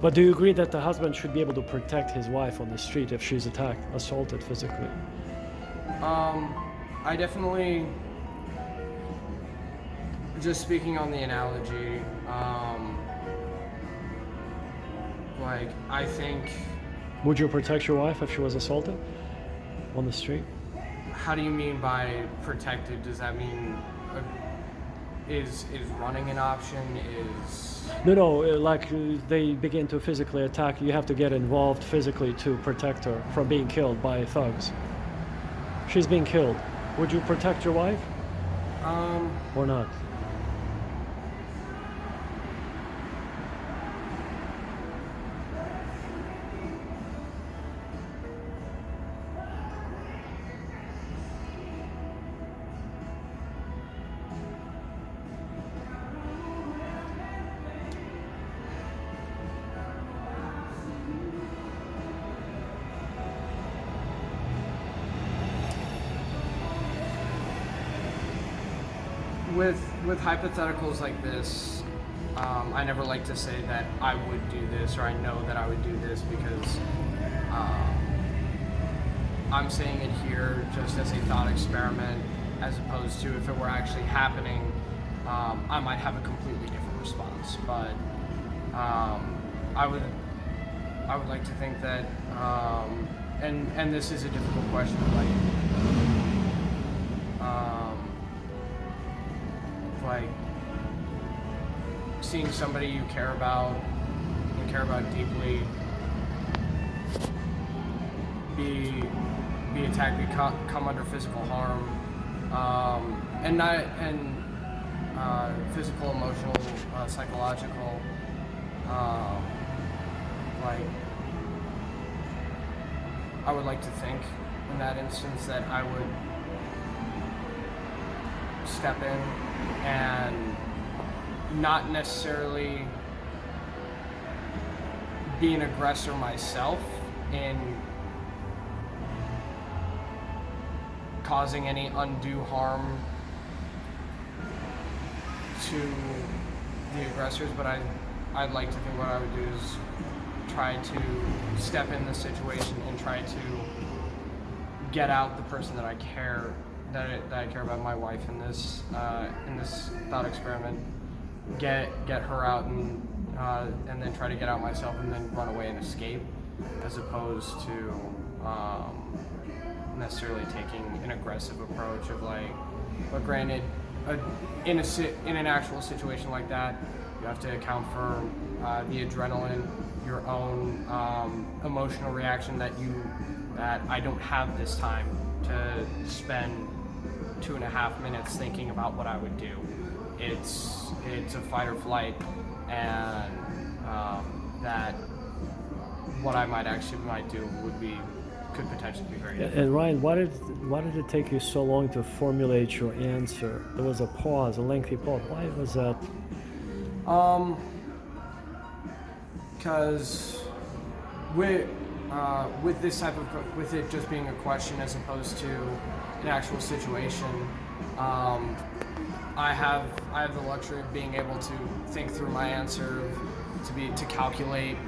But do you agree that the husband should be able to protect his wife on the street if she's attacked, assaulted physically? I definitely, just speaking on the analogy, like, I think, Would you protect your wife if she was assaulted on the street? how do you mean by protected? Does that mean, is running an option? No, like they begin to physically attack, you have to get involved physically to protect her from being killed by thugs. She's being killed. Would you protect your wife or not? With hypotheticals like this, I never like to say that I would do this or I know that I would do this because I'm saying it here just as a thought experiment, as opposed to if it were actually happening, I might have a completely different response. But I would like to think that, and this is a difficult question, like seeing somebody you care about deeply be attacked, come under physical harm, and physical, emotional, psychological, like I would like to think in that instance that I would step in and not necessarily be an aggressor myself in causing any undue harm to the aggressors, but I'd like to think what I would do is try to step in the situation and try to get out the person that I care about, my wife in this thought experiment, get her out and then try to get out myself and then run away and escape, as opposed to necessarily taking an aggressive approach of like, but granted, in an actual situation like that, you have to account for the adrenaline, your own emotional reaction that I don't have this time to spend 2.5 minutes thinking about what I would do. It's a fight or flight, and that what I might do could potentially be very different. And Ryan, why did it take you so long to formulate your answer? There was a pause, a lengthy pause. Why was that? Because with this type of, with it just being a question as opposed to an actual situation, I have the luxury of being able to think through my answer, to calculate,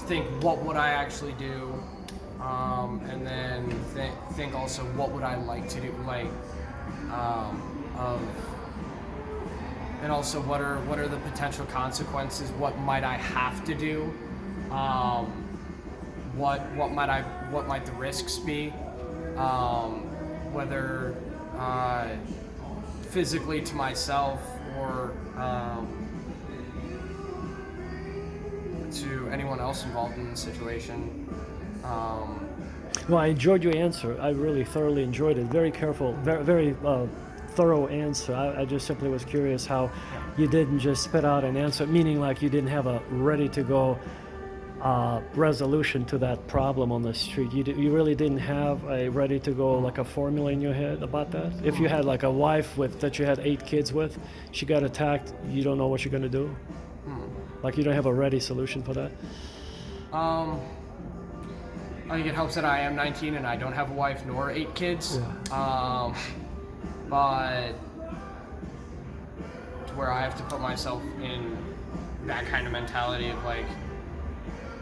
think what would I actually do, and then think also what would I like to do, and also what are the potential consequences? What might I have to do? What might the risks be? Whether physically to myself or to anyone else involved in the situation. Well, I enjoyed your answer. I really thoroughly enjoyed it. Very careful, very thorough answer. I just simply was curious how you didn't just spit out an answer, meaning like you didn't have a ready-to-go resolution to that problem on the street. You really didn't have a ready-to-go, like a formula in your head about that? If you had like a wife that you had 8 kids with, she got attacked, you don't know what you're going to do? Like you don't have a ready solution for that? I think it helps that I am 19 and I don't have a wife nor 8 kids. Yeah. But where I have to put myself in that kind of mentality of like,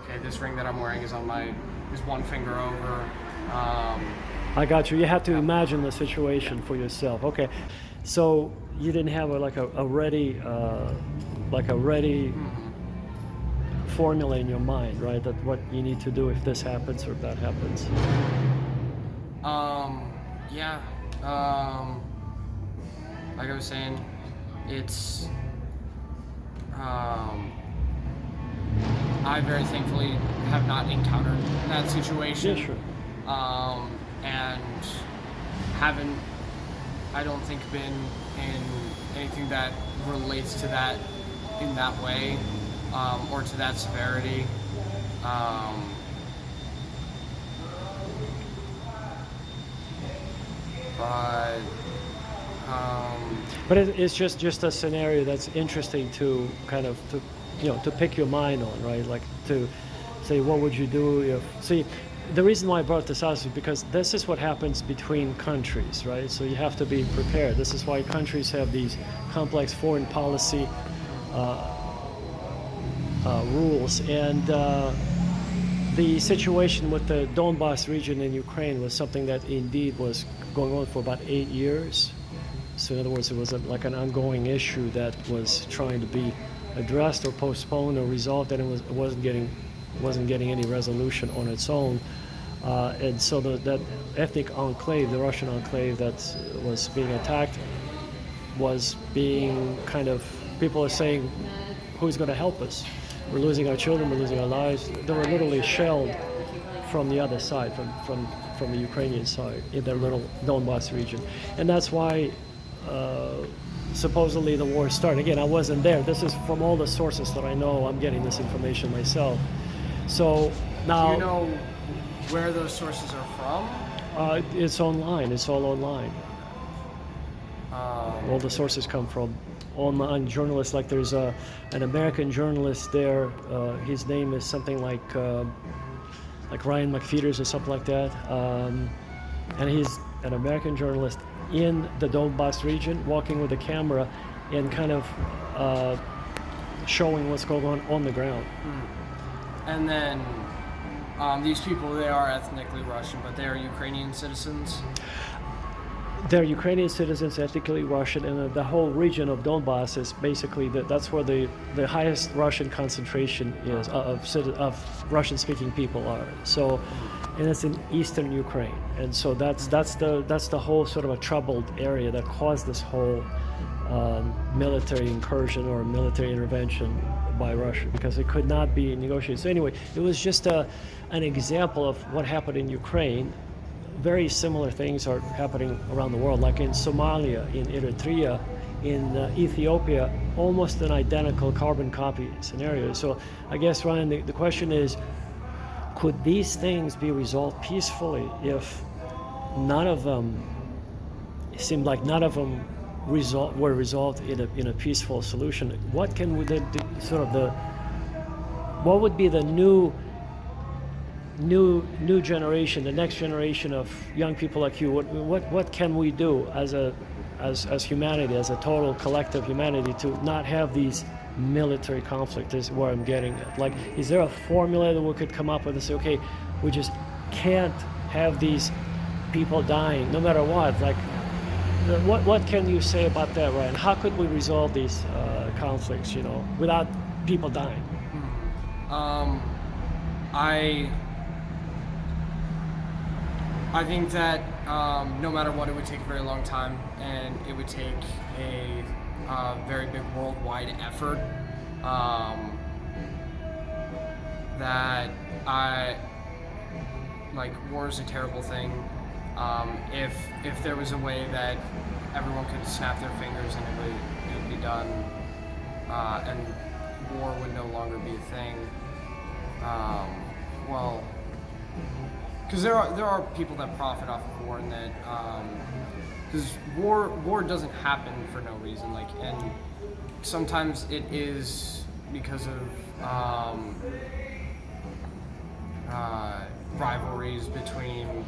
okay, this ring that I'm wearing is one finger over. I got you. You have to imagine the situation for yourself. Okay, so you didn't have a ready formula in your mind, right? That what you need to do if this happens or that happens. Yeah. Like I was saying, it's I very thankfully have not encountered that situation. Yeah, sure. And haven't, I don't think, been in anything that relates to that in that way, or to that severity. But it's just a scenario that's interesting to kind of to pick your mind on, right? Like to say, what would you do if? See, the reason why I brought this up is because this is what happens between countries, right? So you have to be prepared. This is why countries have these complex foreign policy rules. And the situation with the Donbas region in Ukraine was something that indeed was going on for about 8 years. So in other words, it was like an ongoing issue that was trying to be addressed or postponed or resolved, and it wasn't getting any resolution on its own. And so that ethnic enclave, the Russian enclave that was being attacked, was being kind of, people are saying, who's going to help us? We're losing our children, we're losing our lives. They were literally shelled from the other side, from the Ukrainian side, in their little Donbas region. And that's why supposedly the war started. Again, I wasn't there. This is from all the sources that I know. I'm getting this information myself. So now... Do you know where those sources are from? It's online. It's all online. All the sources come from online journalists. Like there's an American journalist there. His name is something like Ryan McFeeters or something like that. And he's an American journalist in the Donbas region, walking with a camera and kind of showing what's going on the ground. And then these people, they are ethnically Russian, but they are Ukrainian citizens? They're Ukrainian citizens, ethnically Russian, and the whole region of Donbas is basically that's where the highest Russian concentration is of Russian-speaking people are. So, and it's in eastern Ukraine, and so that's the whole sort of a troubled area that caused this whole military incursion or military intervention by Russia, because it could not be negotiated. So anyway, it was just an example of what happened in Ukraine. Very similar things are happening around the world, like in Somalia, in Eritrea, in Ethiopia, almost an identical carbon copy scenario. So I guess, Ryan, the question is, could these things be resolved peacefully if none of them, it seemed like none of them were resolved in a peaceful solution? What can we then do, what would be the new generation, the next generation of young people like you? What can we do as humanity, as a total collective humanity, to not have these military conflicts? Is where I'm getting at. Like, is there a formula that we could come up with and say, okay, we just can't have these people dying no matter what? Like, what can you say about that, Ryan? How could we resolve these conflicts, without people dying? I think that no matter what, it would take a very long time, and it would take a very big worldwide effort. War is a terrible thing. If there was a way that everyone could snap their fingers and it would be done, and war would no longer be a thing. Because there are people that profit off of war, and that because war doesn't happen for no reason. And sometimes it is because of rivalries between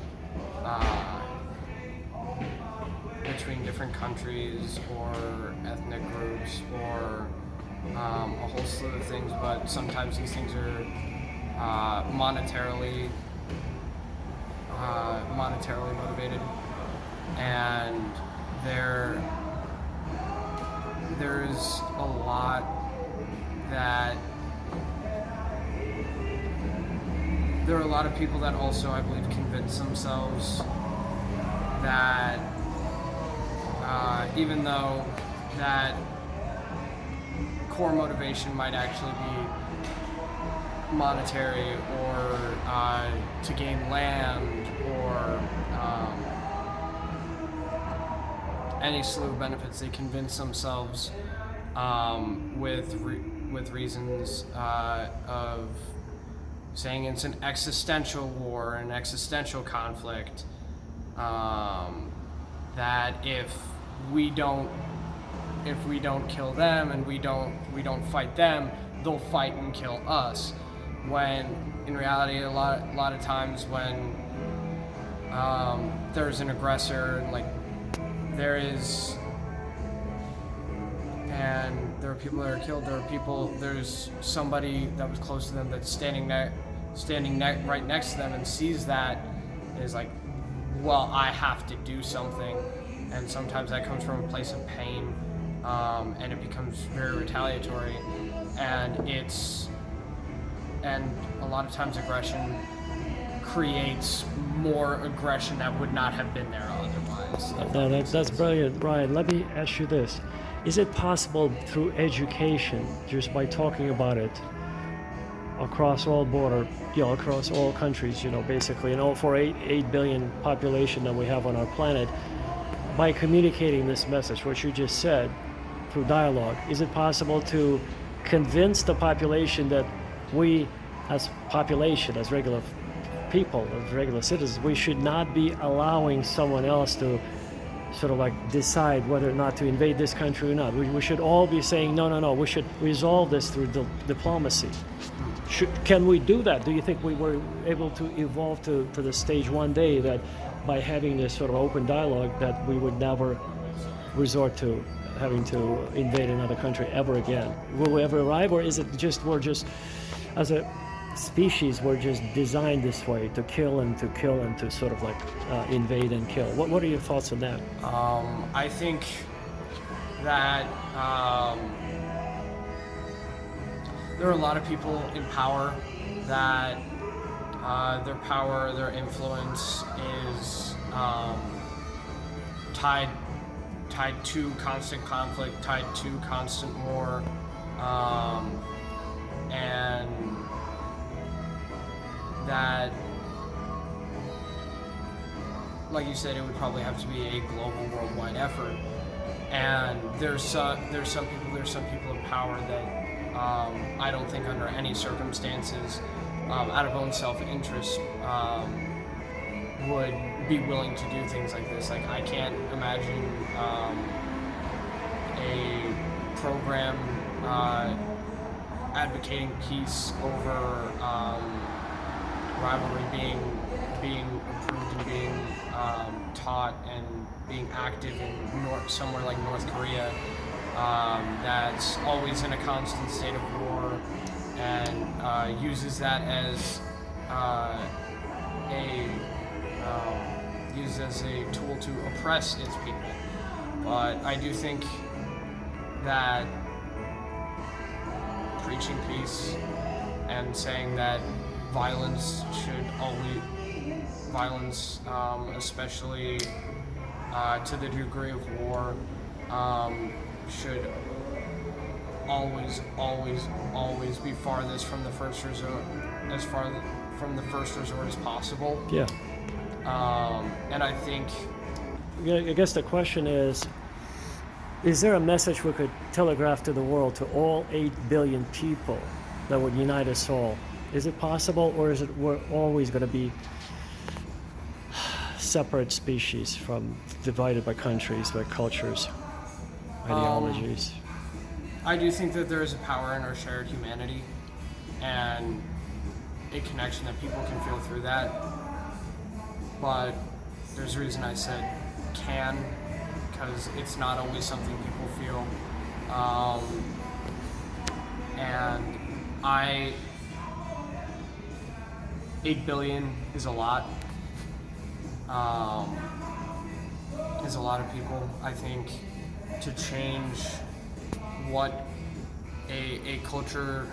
between different countries or ethnic groups or a whole slew of things, but sometimes these things are monetarily motivated, and there's a lot that there are a lot of people that also, I believe, convince themselves that even though that core motivation might actually be monetary or to gain land or any slew of benefits, they convince themselves with reasons of saying it's an existential war, an existential conflict, that if we don't kill them and we don't fight them, they'll fight and kill us. When in reality, a lot of times when there's an aggressor, like there is, and there are people that are killed. There's somebody that was close to them that's standing right next to them and sees that and is like, well, I have to do something. And sometimes that comes from a place of pain, and it becomes very retaliatory. And a lot of times aggression creates more aggression that would not have been there otherwise. No, that's brilliant, Ryan. Let me ask you this: is it possible through education, just by talking about it across all across all countries, basically, for 8 billion population that we have on our planet, by communicating this message, what you just said, through dialogue, is it possible to convince the population that we, as population, as regular people, as regular citizens, we should not be allowing someone else to sort of like decide whether or not to invade this country or not? We should all be saying, no, we should resolve this through diplomacy. Can we do that? Do you think we were able to evolve to the stage one day that by having this sort of open dialogue that we would never resort to having to invade another country ever again? Will we ever arrive, or is it just we're just, as a species, we're just designed this way to kill and to sort of like invade and kill? What are your thoughts on that? I think that there are a lot of people in power that their influence is tied to constant conflict, tied to constant war, and that, like you said, it would probably have to be a global, worldwide effort. And there's some people in power that I don't think under any circumstances, out of own self-interest, would be willing to do things like this. Like, I can't imagine a program advocating peace over rivalry being approved and being taught and being active in somewhere like North Korea, that's always in a constant state of war and uses that as a tool to oppress its people. But I do think that preaching peace and saying that violence, especially to the degree of war, should always be farthest from the first resort, as far from the first resort as possible. Yeah. And I think, I guess the question is there a message we could telegraph to the world, to all 8 billion people, that would unite us all? Is it possible, or is it we're always going to be separate species, divided by countries, by cultures, ideologies? I do think that there is a power in our shared humanity and a connection that people can feel through that. But there's a reason I said can, because it's not always something people feel. And 8 billion is a lot. Is a lot of people. I think to change what a culture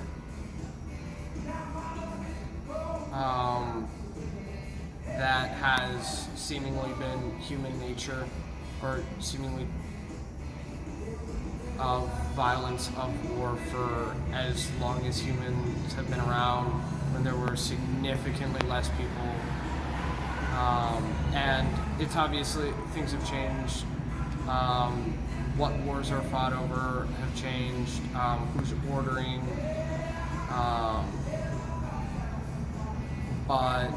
that has seemingly been human nature, or seemingly of violence, of war for as long as humans have been around, when there were significantly less people. And it's obviously, things have changed. What wars are fought over have changed. Who's ordering. But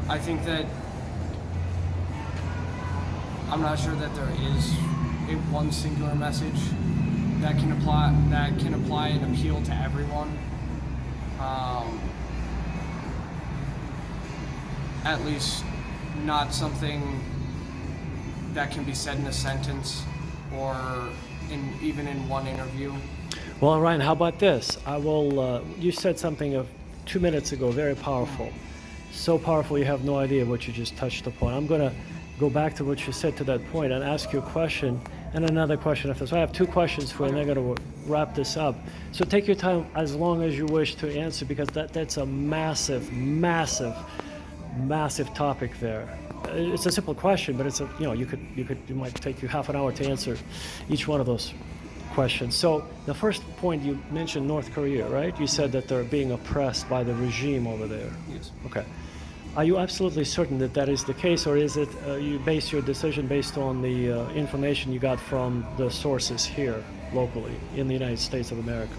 I think that I'm not sure that there is one singular message that can apply and appeal to everyone. At least not something that can be said in a sentence or even in one interview. Well, Ryan, how about this? I will. You said something of 2 minutes ago, very powerful. So powerful, you have no idea what you just touched upon. I'm going to go back to what you said to that point and ask you a question and another question after. So I have 2 questions for you, and I'm going to wrap this up. So take your time as long as you wish to answer, because that's a massive, massive, massive topic there. It's a simple question, but it's a it might take you half an hour to answer each one of those questions. So the first point, you mentioned North Korea, right? You said that they're being oppressed by the regime over there. Yes. Okay. Are you absolutely certain that that is the case, or is it you base your decision based on the information you got from the sources here locally in the United States of America?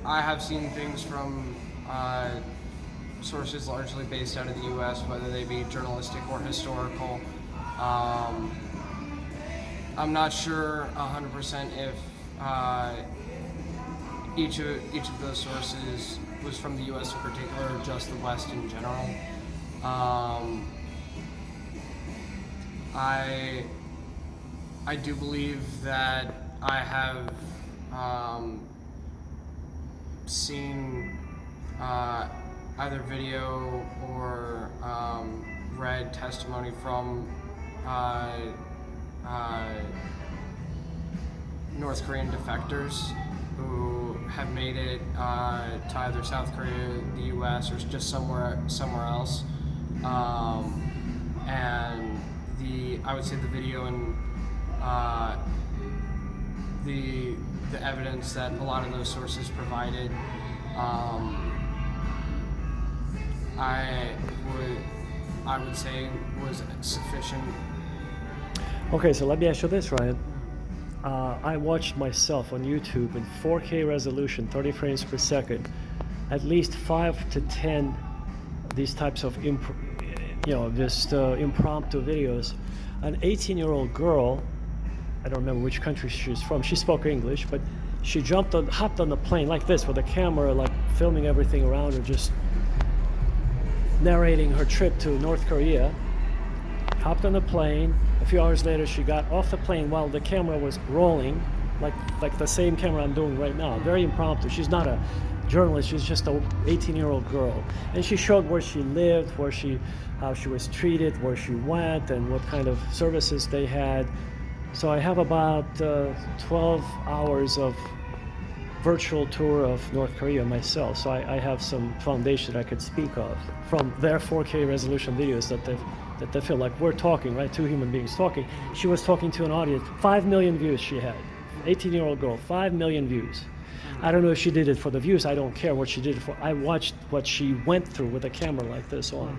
I have seen things from sources largely based out of the U.S., whether they be journalistic or historical. I'm not sure 100% if each of those sources was from the U.S. in particular, or just the West in general. I do believe that I have seen either video or read testimony from North Korean defectors who have made it to either South Korea, the U.S., or just somewhere else. And I would say the video and the evidence that a lot of those sources provided, I would say was sufficient. Okay, so let me ask you this, Ryan. I watched myself on YouTube in 4K resolution, 30 frames per second, at least 5 to 10 these types of impromptu videos. An 18-year-old girl, I don't remember which country she's from, she spoke English, but she hopped on the plane like this with a camera, like filming everything around her, just narrating her trip to North Korea. Hopped on the plane. A few hours later, she got off the plane while the camera was rolling, like the same camera I'm doing right now. Very impromptu. She's not a journalist. She's just a 18-year-old girl, and she showed where she lived, how she was treated, where she went, and what kind of services they had. So I have about 12 hours of virtual tour of North Korea myself. So I have some foundation I could speak of from their 4K resolution videos that they feel like we're talking, right? 2 human beings talking. She was talking to an audience. 5 million views she had. 18-year-old girl, 5 million views. I don't know if she did it for the views. I don't care what she did it for. I watched what she went through with a camera like this on.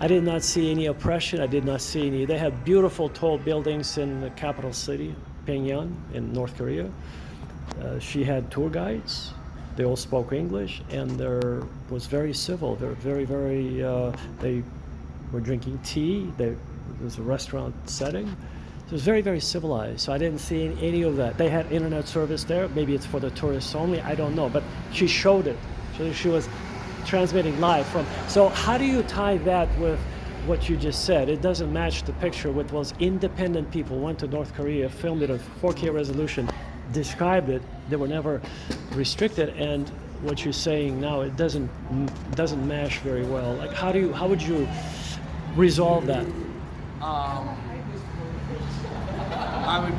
I did not see any oppression. I did not see any. They had beautiful tall buildings in the capital city, Pyongyang, in North Korea. She had tour guides. They all spoke English, and there was very civil. They're very, very. They were drinking tea. They was a restaurant setting. So it was very, very civilized. So I didn't see any of that. They had internet service there. Maybe it's for the tourists only. I don't know. But she showed it. So she was transmitting live from. So how do you tie that with what you just said? It doesn't match the picture with those independent people went to North Korea, filmed it at 4K resolution, described it. They were never restricted. And what you're saying now, it doesn't mash very well. Like how would you resolve that? I would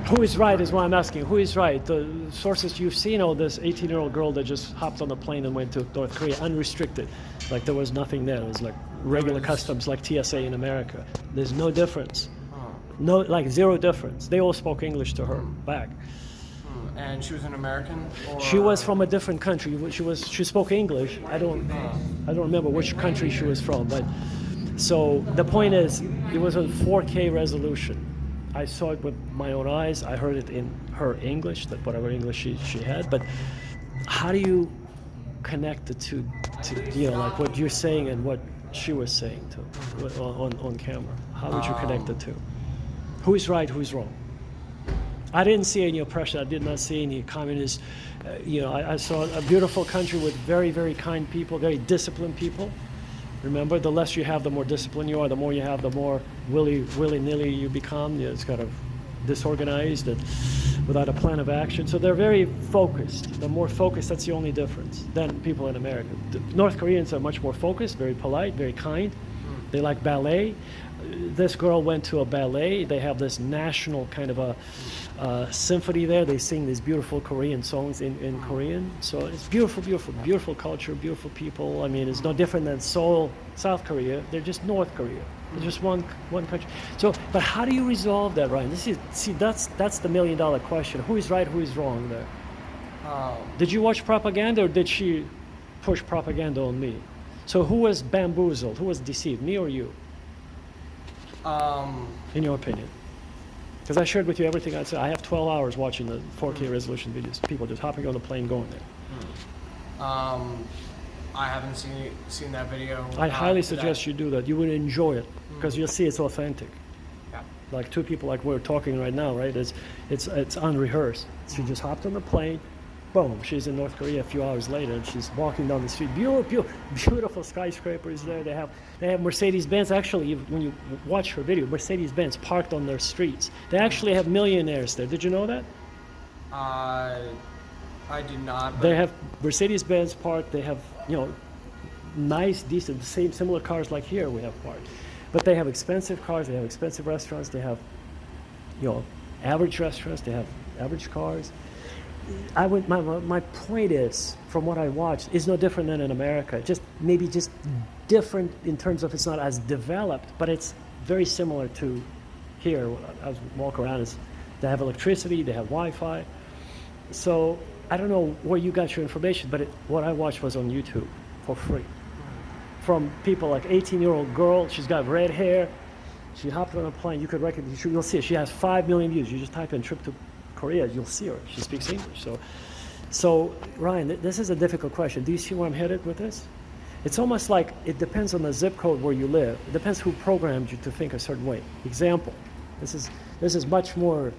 Who is right is what I'm asking. Who is right? The sources you've seen, or this 18-year-old girl that just hopped on the plane and went to North Korea unrestricted, like there was nothing there. It was like regular customs, like TSA in America. There's no difference. No, like zero difference. They all spoke English to her back. And she was an American? Or? She was from a different country. She spoke English. I don't remember which country she was from, but so the point is, it was on 4K resolution. I saw it with my own eyes. I heard it in her English, that whatever English she had. But how do you connect the two to like what you're saying and what she was saying on camera? How would you connect the two? Who is right? Who is wrong? I didn't see any oppression. I did not see any communist. I saw a beautiful country with very, very kind people, very disciplined people. Remember, the less you have, the more disciplined you are. The more you have, the more willy-nilly you become. It's kind of disorganized and without a plan of action. So they're very focused. The more focused, that's the only difference than people in America. The North Koreans are much more focused, very polite, very kind. They like ballet. This girl went to a ballet. They have this national kind of a symphony there. They sing these beautiful Korean songs in Korean. So it's beautiful, beautiful, beautiful culture, beautiful people. I mean, it's no different than Seoul, South Korea. They're just North Korea. They're just one country. So, but how do you resolve that, Ryan? That's the million-dollar question. Who is right? Who is wrong there? Did you watch propaganda, or did she push propaganda on me? So who was bamboozled? Who was deceived, me or you? In your opinion? Because I shared with you everything I said. I have 12 hours watching the 4K resolution videos. People just hopping on the plane going there. I haven't seen that video. I highly suggest you do that. You would enjoy it because you'll see it's authentic. Yeah. Like two people like we're talking right now, right? It's unrehearsed. She just hopped on the plane. Boom, she's in North Korea a few hours later, and she's walking down the street. Beautiful skyscrapers there. They have Mercedes-Benz. Actually, when you watch her video, Mercedes-Benz parked on their streets. They actually have millionaires there. Did you know that? I did not. They have Mercedes-Benz parked. They have nice, decent, similar cars like here we have parked. But they have expensive cars. They have expensive restaurants. They have average restaurants. They have average cars. My point is, from what I watched, is no different than in America. Just different in terms of it's not as developed, but it's very similar to here. I was walking around, they have electricity, they have Wi-Fi. So I don't know where you got your information, but what I watched was on YouTube for free. From people like 18-year-old girl, she's got red hair, she hopped on a plane, you could recognize, you'll see it. She has 5 million views. You just type in trip to Korea, you'll see her. She speaks English. So Ryan, this is a difficult question. Do you see where I'm headed with this? It's almost like it depends on the zip code where you live. It depends who programmed you to think a certain way. Example, this is much more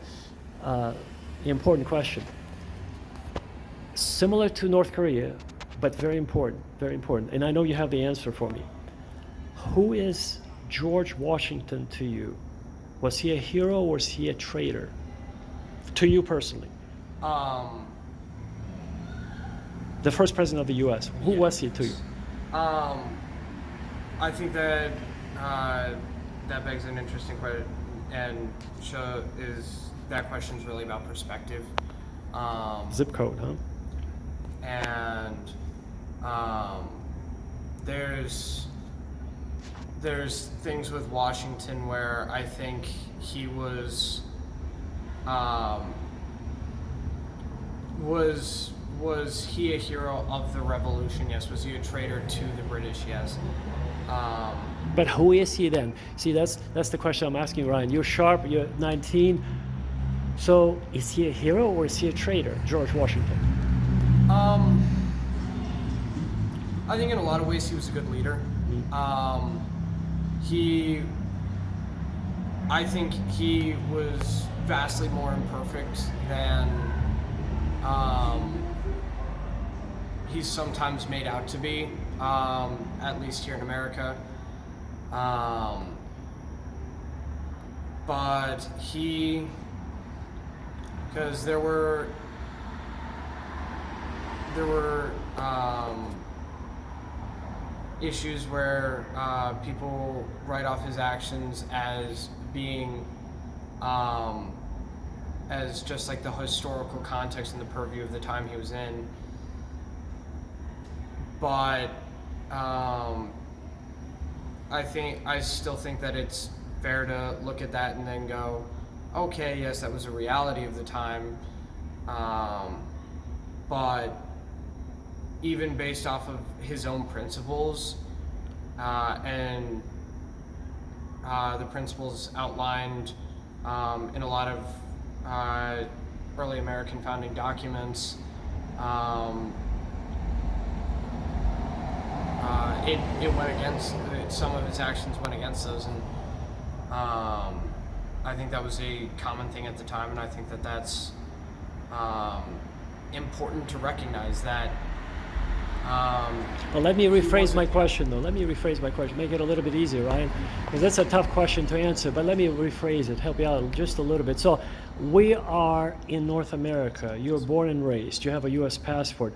important question. Similar to North Korea, but very important, very important. And I know you have the answer for me. Who is George Washington to you? Was he a hero or was he a traitor? To you personally. The first president of the U.S. Who was he to you? I think that that begs an interesting question, and that question is really about perspective. Zip code, huh? And there's things with Washington where I think he was he a hero of the revolution? Yes. Was he a traitor to the British? Yes. But who is he then? See, that's the question I'm asking, Ryan. You're sharp, you're 19. So is he a hero or is he a traitor, George Washington? I think in a lot of ways he was a good leader. Um, he, I think he was vastly more imperfect than he's sometimes made out to be, at least here in America. But because there were issues where people write off his actions as being as just like the historical context and the purview of the time he was in. But I still think that it's fair to look at that and then go, okay, yes, that was a reality of the time, but even based off of his own principles and the principles outlined in a lot of early American founding documents, it went against, some of its actions went against those, and I think that was a common thing at the time, and I think that that's important to recognize that. Well, let me rephrase my question, though. Let me rephrase my question. Make it a little bit easier, Ryan, because that's a tough question to answer. But let me rephrase it, help you out just a little bit. So, we are in North America. You were born and raised. You have a U.S. passport.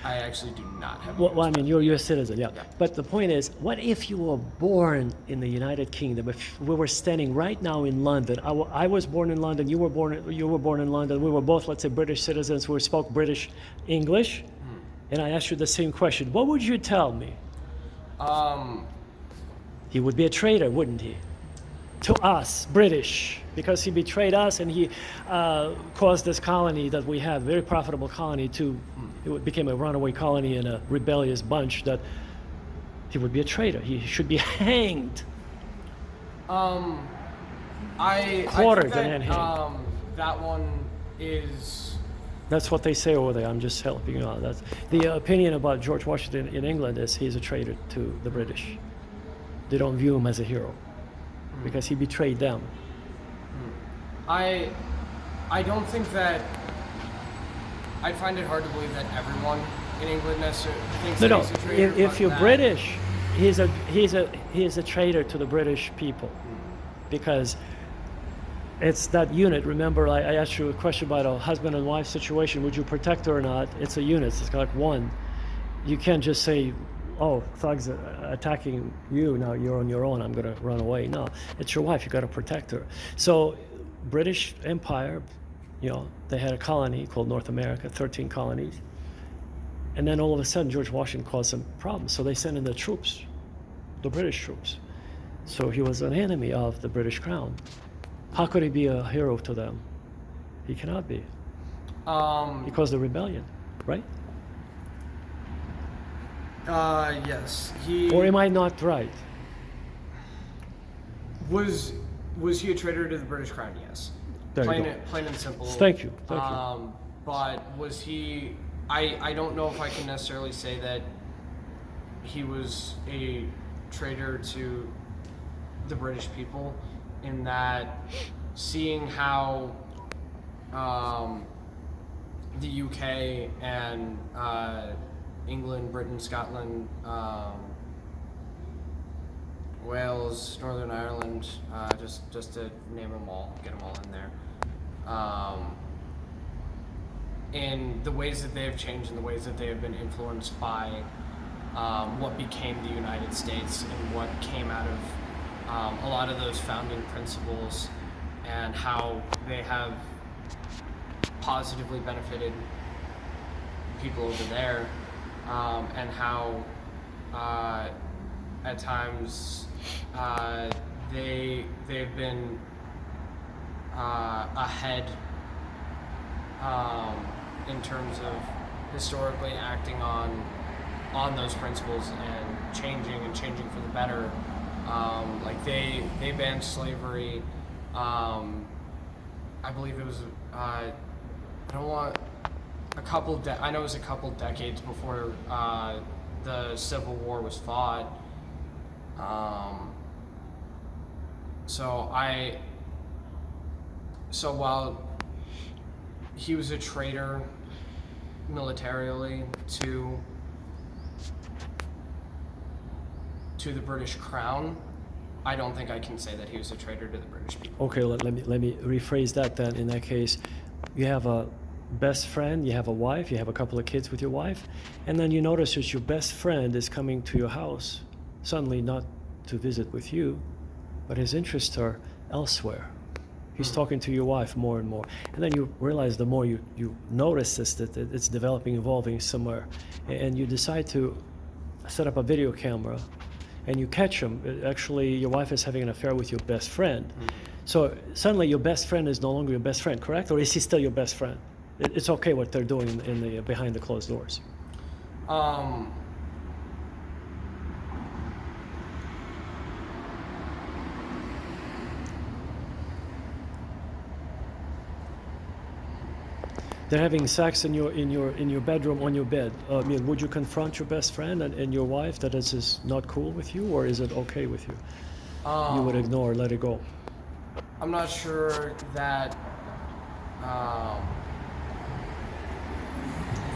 I actually do not have. Well, I mean, you're a U.S. citizen, yeah. But the point is, what if you were born in the United Kingdom? If we were standing right now in London, I was born in London. You were born in London. We were both, let's say, British citizens who spoke British English. And I asked you the same question. What would you tell me? He would be a traitor, wouldn't he? To us, British, because he betrayed us and he caused this colony that we had, very profitable colony, it became a runaway colony and a rebellious bunch, that he would be a traitor. He should be hanged. Quartered and then hanged. That one is... That's what they say over there. I'm just helping you out. That's the opinion about George Washington in England, is he's a traitor to the British. They don't view him as a hero because he betrayed them. I don't think that... I find it hard to believe that everyone in England necessarily thinks that he's a traitor. If you're British, he's a traitor to the British people, because it's that unit. Remember, I asked you a question about a husband and wife situation. Would you protect her or not? It's a unit. It's like one. You can't just say, oh, thugs are attacking you, now you're on your own, I'm going to run away. No, it's your wife. You got to protect her. So British Empire, they had a colony called North America, 13 colonies. And then all of a sudden, George Washington caused some problems. So they sent in the troops, the British troops. So he was an enemy of the British crown. How could he be a hero to them? He cannot be. He caused the rebellion, right? Yes. Or am I not right? Was he a traitor to the British Crown? Yes. Plain and simple. Thank you. But was he... I don't know if I can necessarily say that he was a traitor to the British people, in that seeing how the UK and England, Britain, Scotland, Wales, Northern Ireland, just to name them all, get them all in there, in the ways that they have changed and the ways that they have been influenced by what became the United States and what came out of a lot of those founding principles, and how they have positively benefited people over there, and how at times they've been ahead in terms of historically acting on those principles and changing for the better. Like they banned slavery. I believe it was I know it was a couple decades before the Civil War was fought. So while he was a traitor militarily to the British Crown, I don't think I can say that he was a traitor to the British people. Okay, let me rephrase that then. In that case, you have a best friend, you have a wife, you have a couple of kids with your wife, and then you notice that your best friend is coming to your house, suddenly not to visit with you, but his interests are elsewhere. He's talking to your wife more and more. And then you realize the more you notice this, that it's developing, evolving somewhere. And you decide to set up a video camera and you catch him. Actually, your wife is having an affair with your best friend. So suddenly your best friend is no longer your best friend, correct? Or is he still your best friend? It's okay what they're doing in the behind the closed doors. They're having sex in your bedroom on your bed. I mean, would you confront your best friend and your wife that this is not cool with you, or is it okay with you? You would ignore, let it go. I'm not sure that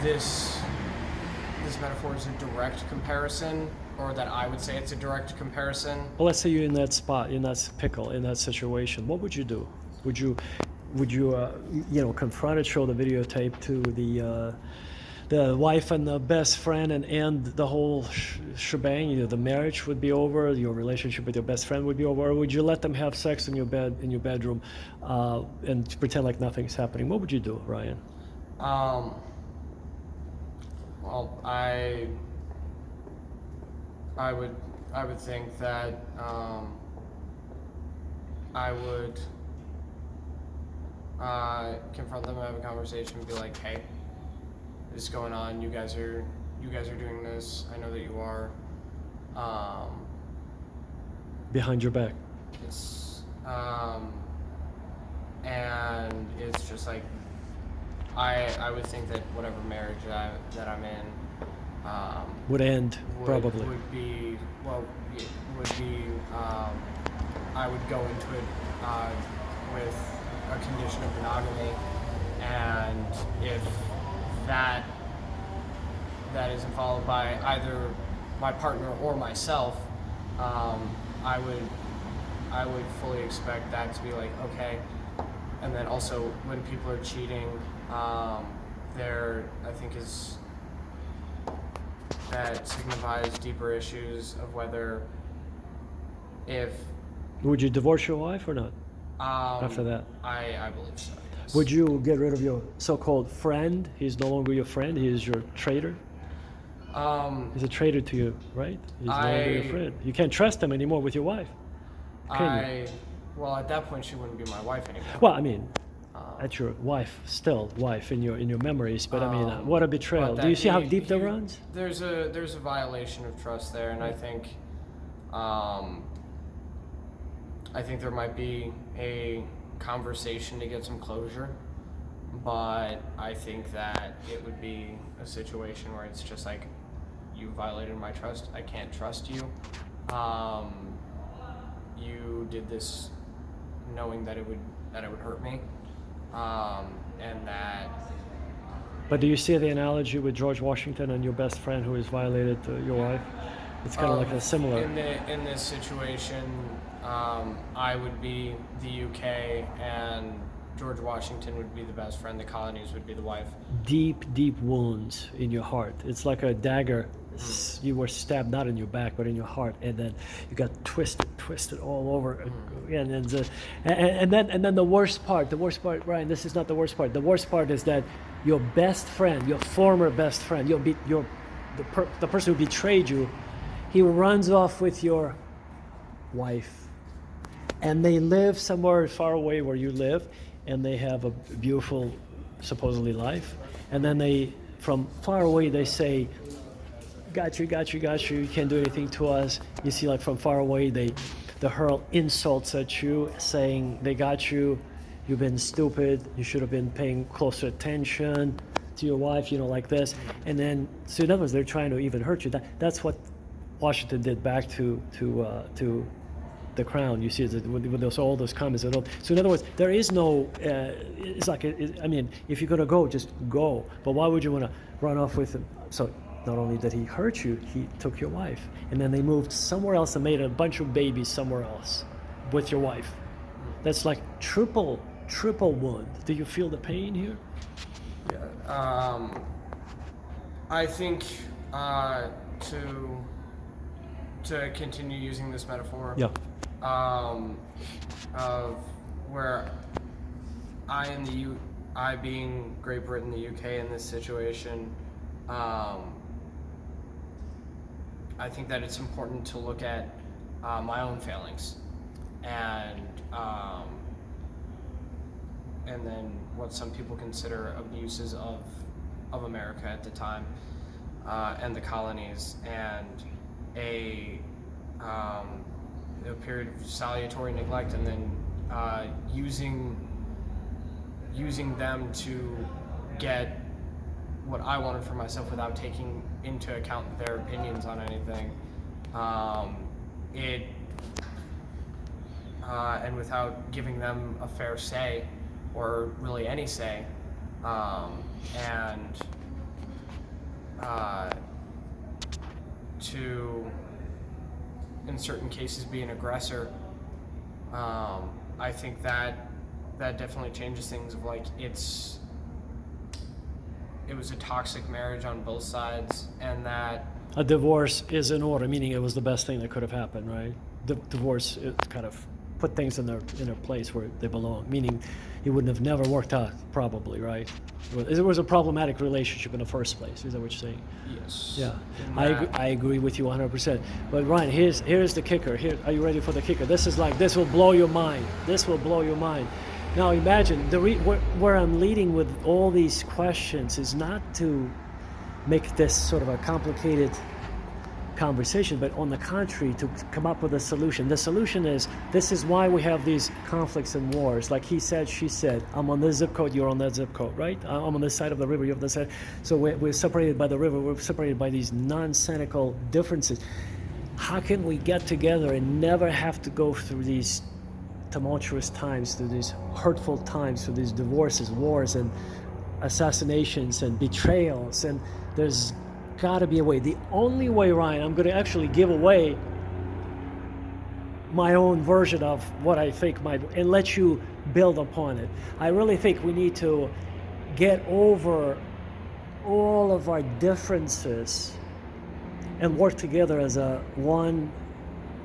this metaphor is a direct comparison, or that I would say it's a direct comparison. Well, let's say you're in that spot, in that pickle, in that situation. What would you do? Would you confront it, show the videotape to the wife and the best friend, and end the whole shebang? The marriage would be over, your relationship with your best friend would be over, or would you let them have sex in your bedroom, and pretend like nothing's happening? What would you do, Ryan? Well, I would think that I would confront them and have a conversation and be like, hey, this is going on, you guys are doing this, I know that you are. Behind your back. It's and it's just like I would think that whatever marriage that I'm in would end, probably. I would go into it with a condition of monogamy, and if that isn't followed by either my partner or myself, I would fully expect that to be like, okay. And then also when people are cheating, there I think that signifies deeper issues of whether if Would you divorce your wife or not? After that, I believe so. Yes. would you get rid of your so-called friend? He's no longer your friend. He is your traitor. He's a traitor to you, right? He's no longer your friend. You can't trust him anymore with your wife. Can you? Well, at that point, she wouldn't be my wife anymore. Well, I mean, that's your wife, still wife in your memories. But I mean, what a betrayal! Do you see how deep that runs? There's a violation of trust there, and I think there might be a conversation to get some closure, but I think that it would be a situation where it's just like, you violated my trust. I can't trust you. You did this knowing that it would hurt me, and that. But do you see the analogy with George Washington and your best friend who has violated your wife? It's kind of like a similar. In this situation, I would be the UK, and George Washington would be the best friend. The colonies would be the wife. Deep, deep wounds in your heart. It's like a dagger. You were stabbed not in your back, but in your heart, and then you got twisted all over. And then the worst part, Ryan. This is not the worst part. The worst part is that your best friend, your former best friend, the person who betrayed you, he runs off with your wife, and they live somewhere far away where you live, and they have a beautiful, supposedly, life. And then they, from far away, they say, got you, you can't do anything to us. You see, like from far away, they hurl insults at you, saying they got you, you've been stupid, you should have been paying closer attention to your wife, like this. And then, so in other words, they're trying to even hurt you. That's what Washington did back to the crown. You see that with those, all those comments and all. So in other words, there is no. It's like I mean, if you're gonna go, just go. But why would you want to run off with him? So not only did he hurt you, he took your wife, and then they moved somewhere else and made a bunch of babies somewhere else with your wife. That's like triple wound. Do you feel the pain here? Yeah. I think to continue using this metaphor. Yeah. Of where I being Great Britain, the UK in this situation, I think that it's important to look at my own failings and then what some people consider abuses of America at the time and the colonies, and a period of salutary neglect, and then using them to get what I wanted for myself without taking into account their opinions on anything, and without giving them a fair say, or really any say, and to, in certain cases, be an aggressor. I think that definitely changes things. Of like, it was a toxic marriage on both sides, and that A divorce is in order, meaning it was the best thing that could have happened, right? Divorce, it kind of put things in their place where they belong, meaning it wouldn't have never worked out, probably, right? It was a problematic relationship in the first place. Is that what you're saying? Yes. Yeah, I agree with you 100%. But Ryan, here's the kicker. Are you ready for the kicker? This will blow your mind. This will blow your mind. Now imagine where I'm leading with all these questions is not to make this sort of a complicated conversation, but on the contrary, to come up with a solution. The solution is, this is why we have these conflicts and wars. Like he said, she said, I'm on this zip code, you're on that zip code, right? I'm on this side of the river, you're on this side. So we're separated by the river, we're separated by these nonsensical differences. How can we get together and never have to go through these tumultuous times, through these hurtful times, through these divorces, wars, and assassinations, and betrayals? And there's got to be a way. The only way, Ryan, I'm going to actually give away my own version of what I think might, and let you build upon it. I really think we need to get over all of our differences and work together as a one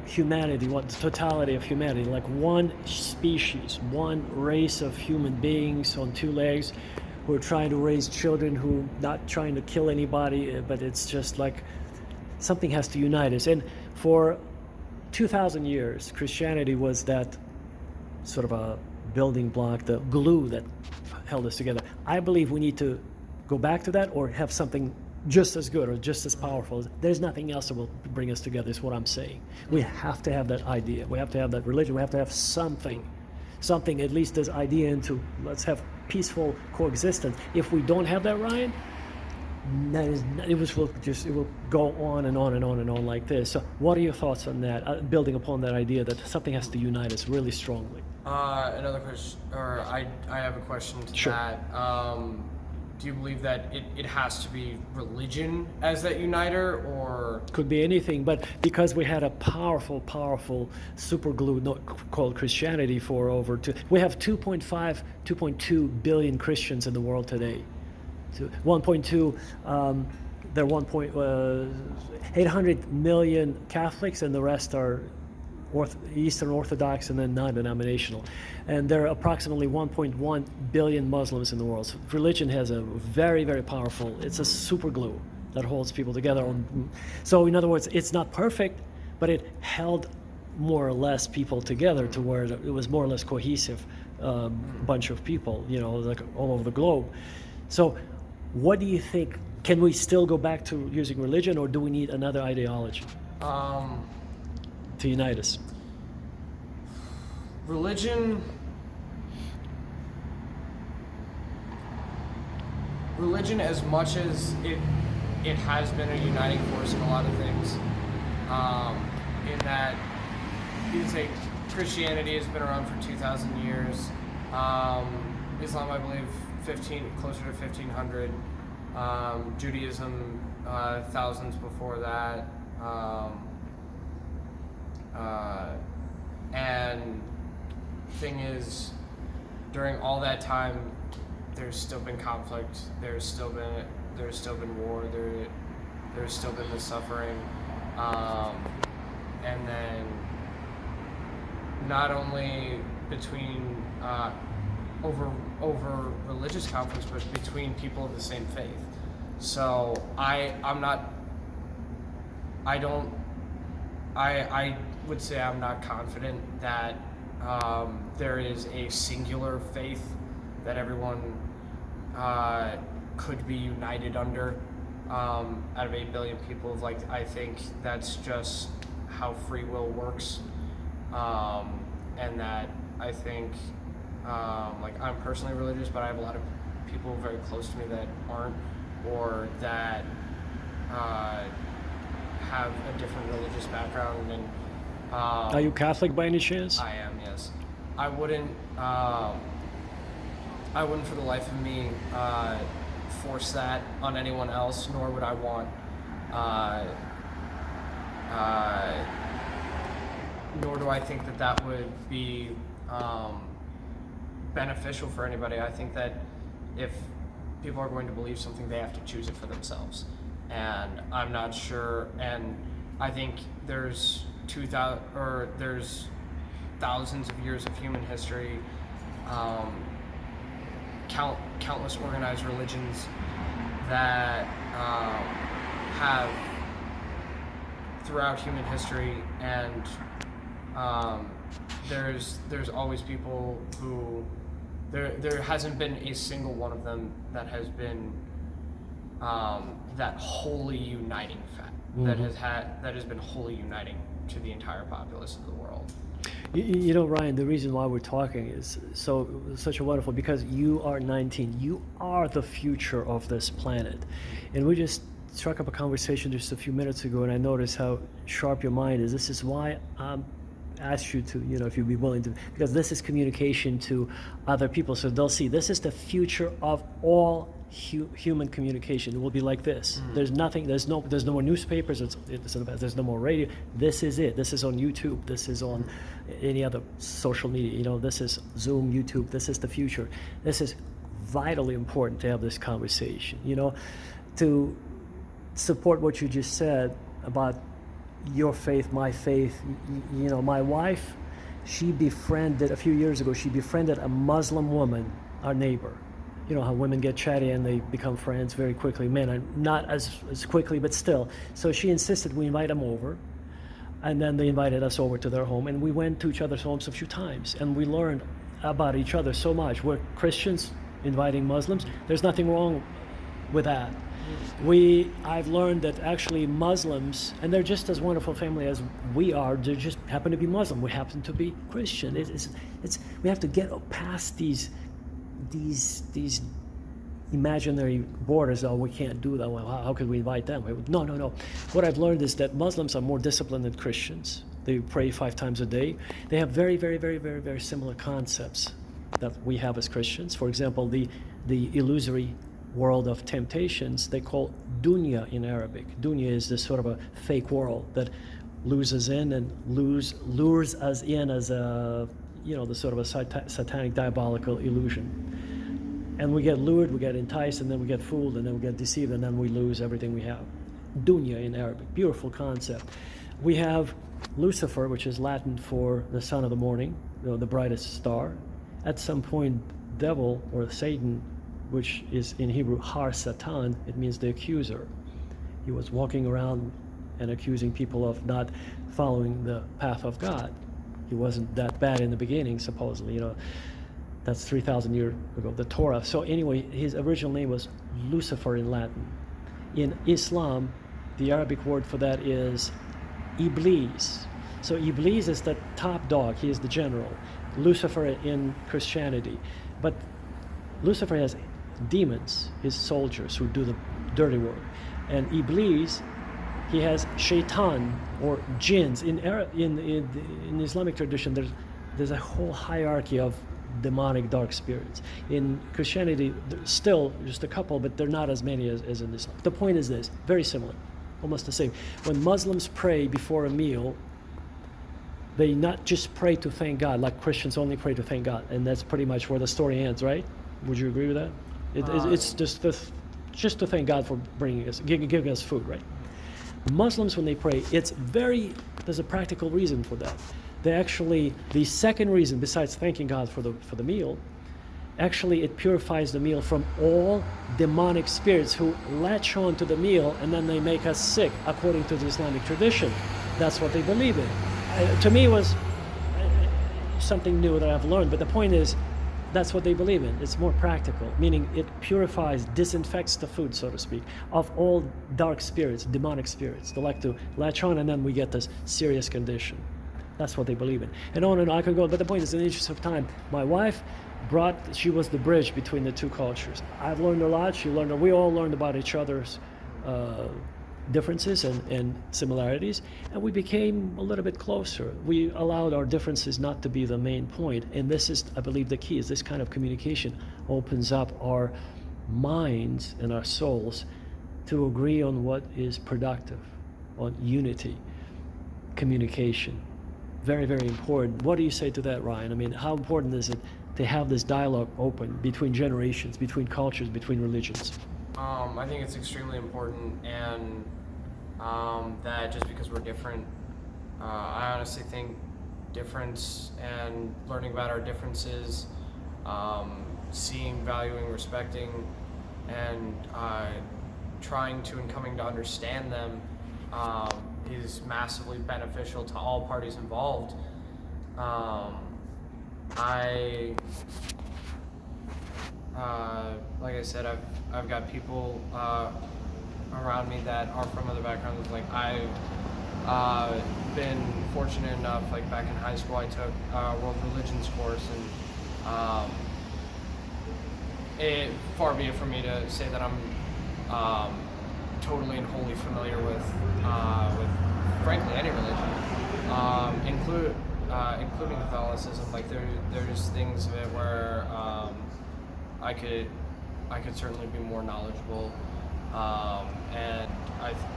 humanity, one totality of humanity, like one species, one race of human beings on two legs, who are trying to raise children, who not trying to kill anybody, but it's just like something has to unite us. And for 2,000 years, Christianity was that sort of a building block, the glue that held us together. I believe we need to go back to that, or have something just as good or just as powerful. There's nothing else that will bring us together, is what I'm saying. We have to have that idea. We have to have that religion. We have to have something, at least this idea into, let's have peaceful coexistence. If we don't have that, Ryan, it will go on and on and on and on like this. So what are your thoughts on that, building upon that idea that something has to unite us really strongly? Another question, or I have a question to that. Do you believe that it has to be religion as that uniter, or? Could be anything, but because we had a powerful super glue called Christianity for over we have 2.2 billion Christians in the world today. 1.2, there are 800 million Catholics, and the rest are Eastern Orthodox and then non-denominational. And there are approximately 1.1 billion Muslims in the world. So religion has a very, very powerful, it's a super glue that holds people together. So in other words, it's not perfect, but it held more or less people together to where it was more or less cohesive bunch of people, like all over the globe. So what do you think? Can we still go back to using religion, or do we need another ideology to unite us? Religion, as much as it has been a uniting force in a lot of things, in that you can say Christianity has been around for 2,000 years. Islam, I believe, closer to 1,500. Judaism, thousands before that. And thing is, during all that time, there's still been conflict. There's still been war. There's still been the suffering, and then not only between over religious conflicts, but between people of the same faith. So I would say I'm not confident that there is a singular faith that everyone could be united under out of 8 billion people. Like, I think that's just how free will works, and that I think like, I'm personally religious, but I have a lot of people very close to me that aren't, or that have a different religious background. And Are you Catholic by any chance? I am, yes. I wouldn't for the life of me force that on anyone else, nor would I want nor do I think that would be beneficial for anybody. I think that if people are going to believe something, they have to choose it for themselves. And I'm not sure, and I think there's thousands of years of human history, countless organized religions that have throughout human history, and there's always people who there hasn't been a single one of them that has been that wholly uniting fact, that has been wholly uniting to the entire populace of the world. You know, Ryan, the reason why we're talking is such a wonderful, because you are 19. You are the future of this planet. And we just struck up a conversation just a few minutes ago, and I noticed how sharp your mind is. This is why I asked you to, if you'd be willing to, because this is communication to other people, so they'll see this is the future of all human communication. It will be like this. There's nothing. There's no more newspapers. There's no more radio. This is it. This is on YouTube. This is on any other social media. This is Zoom, YouTube. This is the future. This is vitally important to have this conversation. To support what you just said about your faith, my faith. My wife, she befriended a few years ago. She befriended a Muslim woman, our neighbor. You know how women get chatty and they become friends very quickly. Men are not as quickly, but still. So she insisted we invite them over, and then they invited us over to their home, and we went to each other's homes a few times, and we learned about each other so much. We're Christians inviting Muslims. There's nothing wrong with that. I've learned that actually Muslims, and they're just as wonderful family as we are, they just happen to be Muslim. We happen to be Christian. We have to get past these imaginary borders. Oh, we can't do that. Well, how could we invite them? No. What I've learned is that Muslims are more disciplined than Christians. They pray 5 times a day. They have very, very, very, very, very similar concepts that we have as Christians. For example, the illusory world of temptations, they call dunya in Arabic. Dunya is this sort of a fake world that lures us in and lures us in as a the sort of a satanic, diabolical illusion. And we get lured, we get enticed, and then we get fooled, and then we get deceived, and then we lose everything we have. Dunya in Arabic, beautiful concept. We have Lucifer, which is Latin for the son of the morning, the brightest star. At some point, devil or Satan, which is in Hebrew Har Satan, it means the accuser. He was walking around and accusing people of not following the path of God. He wasn't that bad in the beginning, supposedly. That's 3,000 years ago, the Torah. So anyway, his original name was Lucifer in Latin. In Islam, the Arabic word for that is Iblis. So Iblis is the top dog. He is the general. Lucifer in Christianity. But Lucifer has demons, his soldiers who do the dirty work. And Iblis, he has shaitan or jinns. In Islamic tradition, there's a whole hierarchy of demonic dark spirits. In Christianity, there's still just a couple, but they're not as many as in Islam. The point is this, very similar, almost the same. When Muslims pray before a meal, they not just pray to thank God, like Christians only pray to thank God, and that's pretty much where the story ends, right? Would you agree with that? It's just to thank God for bringing us, giving us food, right? Muslims, when they pray, there's a practical reason for that. The second reason, besides thanking God for the meal, actually it purifies the meal from all demonic spirits who latch on to the meal and then they make us sick, according to the Islamic tradition. That's what they believe in. To me, it was something new that I've learned, but the point is, that's what they believe in. It's more practical, meaning it purifies, disinfects the food, so to speak, of all dark spirits, demonic spirits. They like to latch on, and then we get this serious condition. That's what they believe in. And on and on I could go, but the point is, in the interest of time, my wife she was the bridge between the two cultures. I've learned a lot, we all learned about each other's differences and similarities, and we became a little bit closer. We allowed our differences not to be the main point, and this is, I believe, the key, is this kind of communication opens up our minds and our souls to agree on what is productive, on unity, communication. Very, very important. What do you say to that, Ryan? I mean, how important is it to have this dialogue open between generations, between cultures, between religions? I think it's extremely important, and that just because we're different, I honestly think difference and learning about our differences, seeing, valuing, respecting, and trying to and coming to understand them is massively beneficial to all parties involved. Like I said, I've got people around me that are from other backgrounds. Like I've been fortunate enough, like back in high school, I took a world religions course, and it far be it from me to say that I'm totally and wholly familiar with frankly any religion, including Catholicism. Like there's things of it where I could certainly be more knowledgeable, and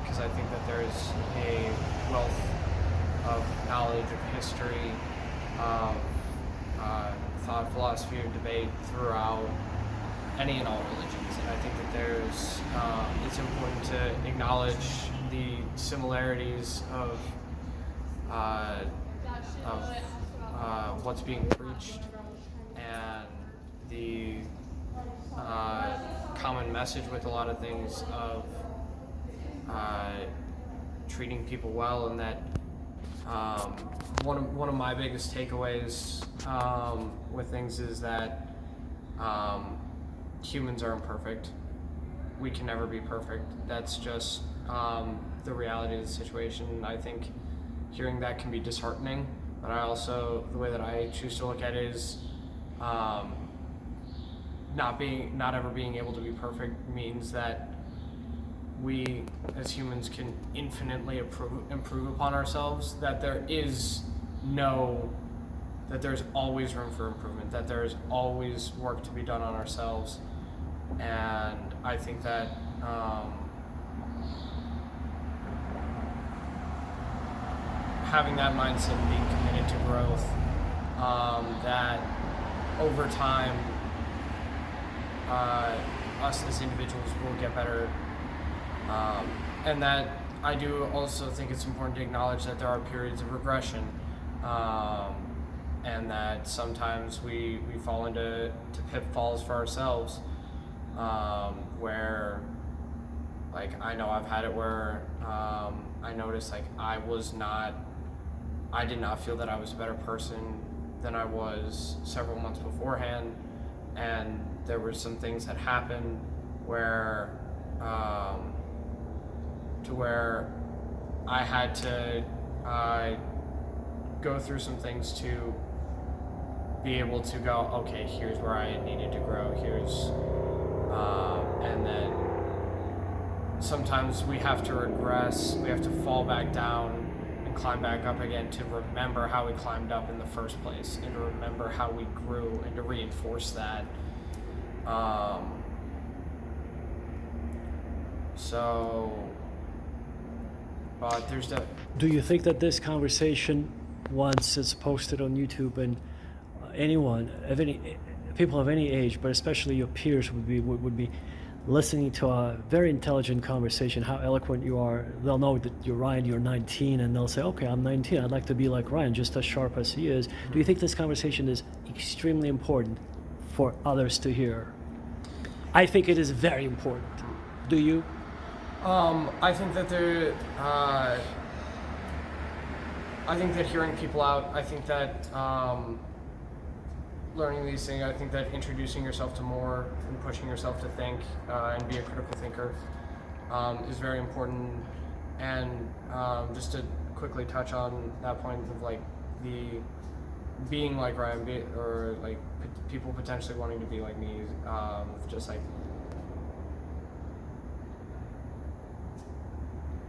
because I think that there's a wealth of knowledge, of history, of thought, philosophy, of debate throughout any and all religions, and I think that it's important to acknowledge the similarities of what's being preached and the common message with a lot of things of treating people well, and that one of my biggest takeaways with things is that humans are imperfect. We can never be perfect. That's just the reality of the situation. I think hearing that can be disheartening, but the way that I choose to look at it is not ever being able to be perfect means that we as humans can infinitely improve upon ourselves, that there's always room for improvement, that there's always work to be done on ourselves. And I think that having that mindset and being committed to growth, that over time us as individuals will get better, and that I do also think it's important to acknowledge that there are periods of regression, and that sometimes we fall into pitfalls for ourselves, where, like, I know I've had it where I noticed, like, I did not feel that I was a better person than I was several months beforehand, and there were some things that happened where I had to go through some things to be able to go, okay, here's where I needed to grow, and then sometimes we have to regress, we have to fall back down and climb back up again to remember how we climbed up in the first place and to remember how we grew and to reinforce that. But there's the. Do you think that this conversation, once it's posted on YouTube, and anyone of any people of any age, but especially your peers, would be listening to a very intelligent conversation, how eloquent you are, they'll know that you're Ryan, you're 19, and they'll say, okay, I'm 19, I'd like to be like Ryan, just as sharp as he is. Do you think this conversation is extremely important for others to hear? I think it is very important. Do you? I think that I think that hearing people out, I think that learning these things, I think that introducing yourself to more and pushing yourself to think and be a critical thinker is very important. And just to quickly touch on that point of like the being like Ryan, or like people potentially wanting to be like me, just like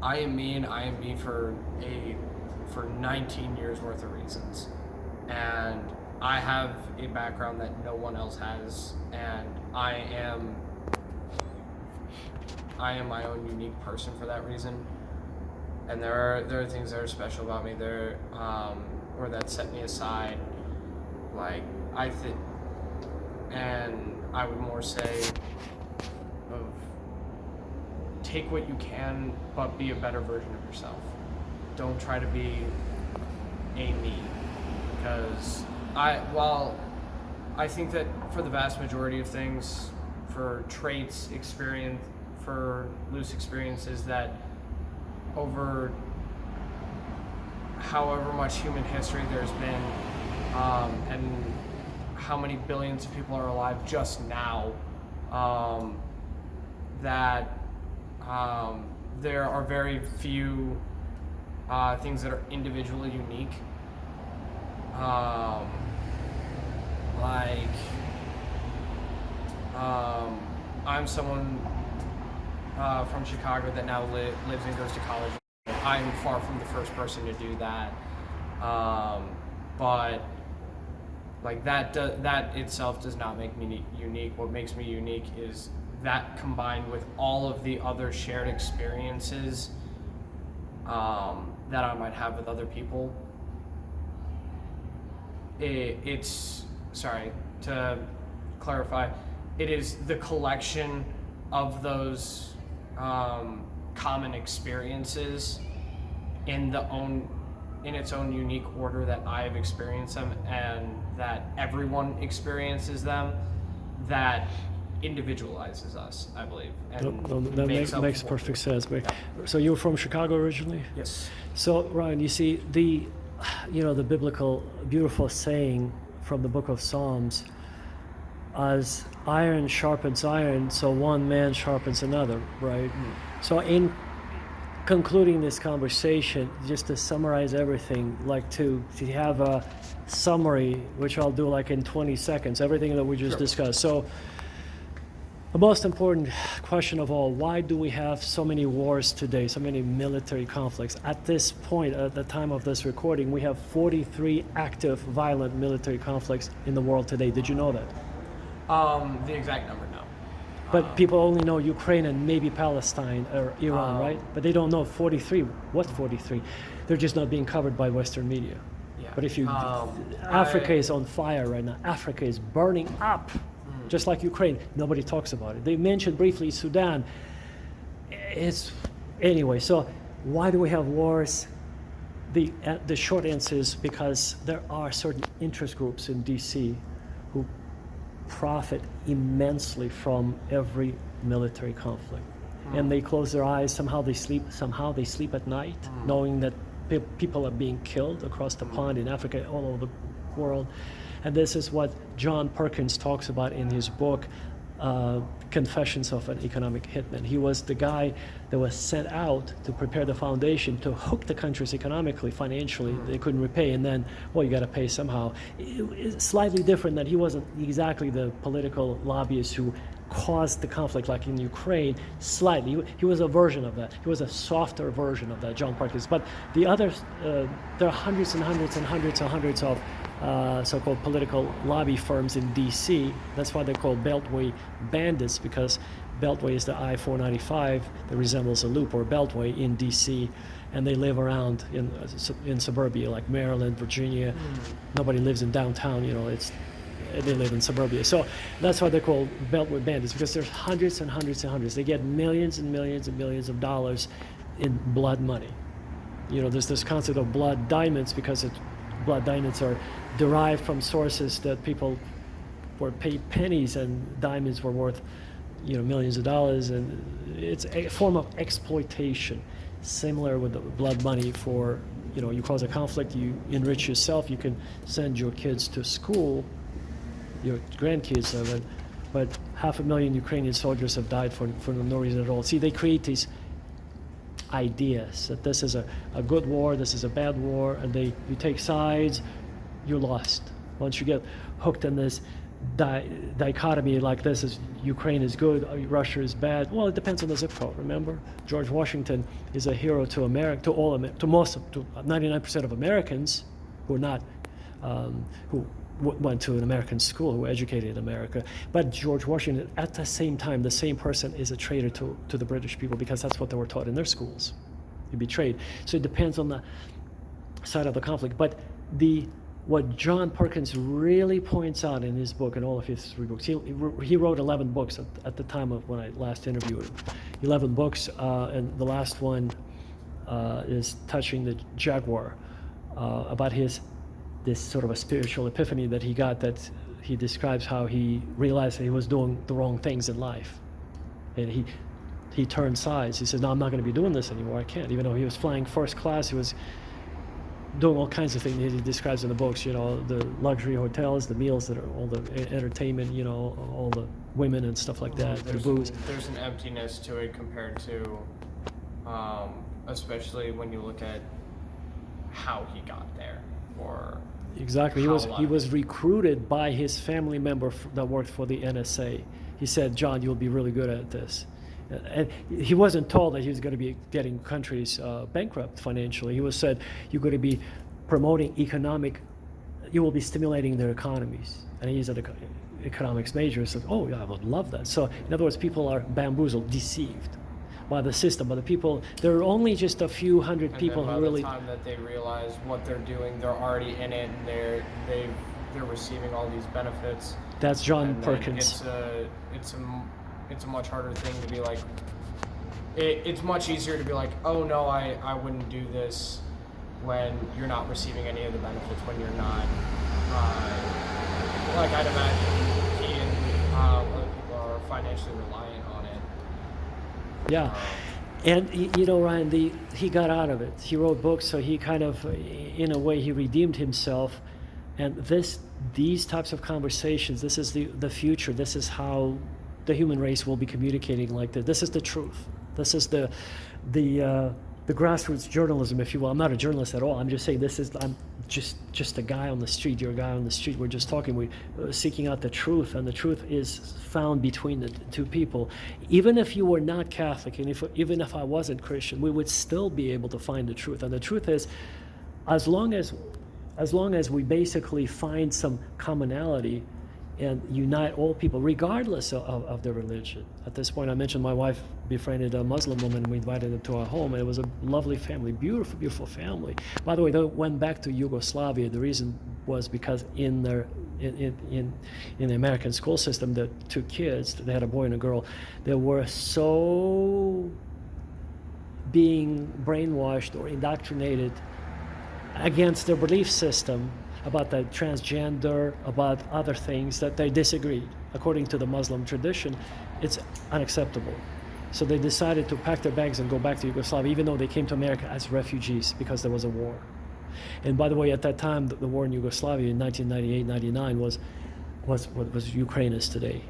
I am me, and I am me for 19 years worth of reasons, and I have a background that no one else has, and I am my own unique person for that reason. And there are things that are special about me there, or that set me aside. Like and I would more say of take what you can, but be a better version of yourself. Don't try to be a me, because while I think that for the vast majority of things, for traits, experience, for loose experiences, that over however much human history there's been, and how many billions of people are alive just now, that there are very few things that are individually unique. I'm someone from Chicago that now lives and goes to college. I'm far from the first person to do that, but like that itself does not make me unique. What makes me unique is that combined with all of the other shared experiences that I might have with other people. Sorry, to clarify, it is the collection of those common experiences in its own unique order that I have experienced them, and that everyone experiences them, that individualizes us, I believe. And that makes perfect sense. So you're from Chicago originally? Yes. So Ryan, you see the biblical beautiful saying from the book of Psalms, as iron sharpens iron, so one man sharpens another, right? So in concluding this conversation, just to summarize everything, like to have a summary, which I'll do like in 20 seconds, everything that we just discussed. So the most important question of all, why do we have so many wars today, so many military conflicts? At this point, at the time of this recording, we have 43 active violent military conflicts in the world today. Did you know that? The exact number, no. But people only know Ukraine and maybe Palestine or Iran, right? But they don't know 43. What 43? They're just not being covered by Western media. Yeah. But if you, Africa is on fire right now. Africa is burning up, just like Ukraine. Nobody talks about it. They mentioned briefly Sudan. Anyway. So why do we have wars? The short answer is because there are certain interest groups in D.C. who profit immensely from every military conflict, and they close their eyes. Somehow they sleep at night, knowing that people are being killed across the pond in Africa, all over the world. And this is what John Perkins talks about in his book, Confessions of an Economic Hitman. He was the guy that was sent out to prepare the foundation to hook the countries economically, financially. They couldn't repay, and then, well, you got to pay somehow. It's slightly different that he wasn't exactly the political lobbyist who caused the conflict, like in Ukraine, slightly. He was a version of that. He was a softer version of that, John Perkins. But the others, there are hundreds and hundreds and hundreds and hundreds of so-called political lobby firms in D.C. That's why they're called Beltway bandits, because Beltway is the I-495 that resembles a loop or beltway in D.C., and they live around in suburbia like Maryland, Virginia. Nobody lives in downtown, they live in suburbia. So that's why they're called Beltway bandits, because there's hundreds and hundreds and hundreds. They get millions and millions and millions of dollars in blood money. There's this concept of blood diamonds, because blood diamonds are derived from sources that people were paid pennies, and diamonds were worth millions of dollars, and it's a form of exploitation, similar with the blood money. For you cause a conflict, you enrich yourself, you can send your kids to school, your grandkids have it, but 500,000 Ukrainian soldiers have died for no reason at all. See, they create these ideas that this is a good war, this is a bad war, and you take sides, you're lost. Once you get hooked in this dichotomy like this, is Ukraine is good, Russia is bad. Well, it depends on the zip code. Remember, George Washington is a hero to America, to 99% of Americans who are not who went to an American school, who were educated in America. But George Washington, at the same time, the same person is a traitor to the British people, because that's what they were taught in their schools. You betrayed. So it depends on the side of the conflict. But what John Perkins really points out in his book, and all of his 3 books, he wrote 11 books at the time of when I last interviewed him. 11 books, and the last one is touching the Jaguar, about this sort of a spiritual epiphany that he got, that he describes how he realized that he was doing the wrong things in life. And he turned sides. He said, no, I'm not going to be doing this anymore. I can't. Even though he was flying first class, he was doing all kinds of things he describes in the books, the luxury hotels, the meals, that are all the entertainment, all the women and stuff like that, the booze. There's an emptiness to it compared to, especially when you look at how he got there, or exactly. He was recruited by his family member that worked for the NSA. He said, John, you'll be really good at this. And he wasn't told that he was going to be getting countries bankrupt financially. He was said, you're going to be promoting you will be stimulating their economies. And he's an economics major. He said, oh yeah, I would love that. So in other words, people are bamboozled, deceived by the system, by the people. There are only just a few hundred people who really. By the time that they realize what they're doing, they're already in it, and they're receiving all these benefits. That's John Perkins. It's a much harder thing to be like. It's much easier to be like, oh no, I wouldn't do this, when you're not receiving any of the benefits, when you're not. Like I'd imagine he and other people are financially reliant on it. Yeah. And Ryan, he got out of it. He wrote books, so he kind of, in a way, he redeemed himself. And these types of conversations, this is the future. This is how the human race will be communicating like that. This is the truth. This is the grassroots journalism, if you will. I'm not a journalist at all. I'm just saying I'm just a guy on the street. You're a guy on the street. We're just talking. We're seeking out the truth, and the truth is found between the two people. Even if you were not Catholic, and even if I wasn't Christian, we would still be able to find the truth. And the truth is, as long as we basically find some commonality and unite all people, regardless of their religion. At this point, I mentioned my wife befriended a Muslim woman, and we invited them to our home. And it was a lovely family, beautiful, beautiful family. By the way, they went back to Yugoslavia. The reason was because in the American school system, the 2 kids, they had a boy and a girl, they were so being brainwashed or indoctrinated against their belief system about the transgender, about other things, that they disagreed. According to the Muslim tradition, it's unacceptable. So they decided to pack their bags and go back to Yugoslavia, even though they came to America as refugees because there was a war. And by the way, at that time, the war in Yugoslavia in 1998-99 was what Ukraine is today.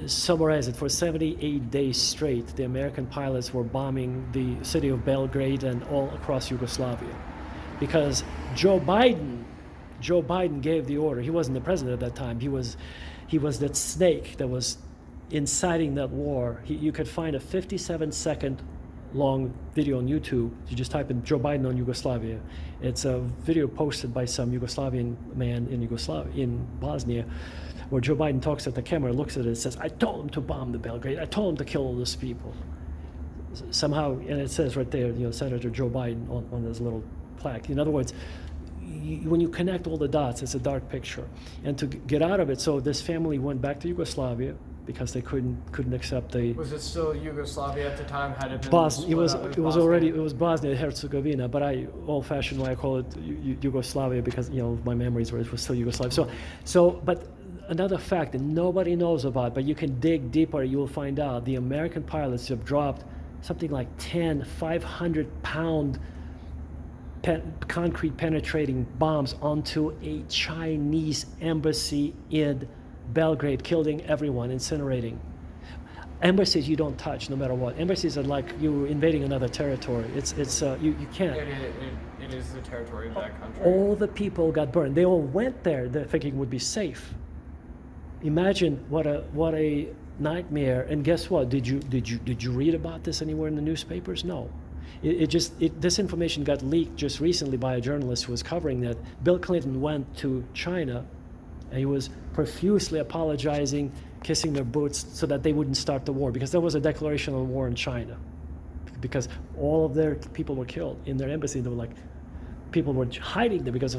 Summarize it, for 78 days straight, the American pilots were bombing the city of Belgrade and all across Yugoslavia. Because Joe Biden gave the order. He wasn't the president at that time. He was that snake that was, inciting that war. You could find a 57-second long video on YouTube. You just type in Joe Biden on Yugoslavia. It's a video posted by some Yugoslavian man in Bosnia, where Joe Biden talks at the camera, looks at it, and says, "I told him to bomb the Belgrade. I told him to kill all those people." Somehow, and it says right there, Senator Joe Biden on this little plaque. In other words, when you connect all the dots, it's a dark picture. And to get out of it, so this family went back to Yugoslavia because they couldn't accept the. Was it still Yugoslavia at the time? Had it been Bosnia? It was Bosnia? Bosnia Herzegovina, but old-fashioned way I call it Yugoslavia because my memories were it was still Yugoslavia. But another fact that nobody knows about, but you can dig deeper, you will find out the American pilots have dropped something like 10 500-pound concrete penetrating bombs onto a Chinese embassy in Belgrade, killing everyone, incinerating. Embassies you don't touch no matter what. Embassies are like you invading another territory. You can't. It is the territory of that country. All the people got burned. They all went there thinking it would be safe. Imagine what a nightmare. And guess what? Did you read about this anywhere in the newspapers? No. This information got leaked just recently by a journalist who was covering that. Bill Clinton went to China, and he was profusely apologizing, kissing their boots so that they wouldn't start the war, because there was a declaration of war in China, because all of their people were killed in their embassy. They were like, people were hiding there because it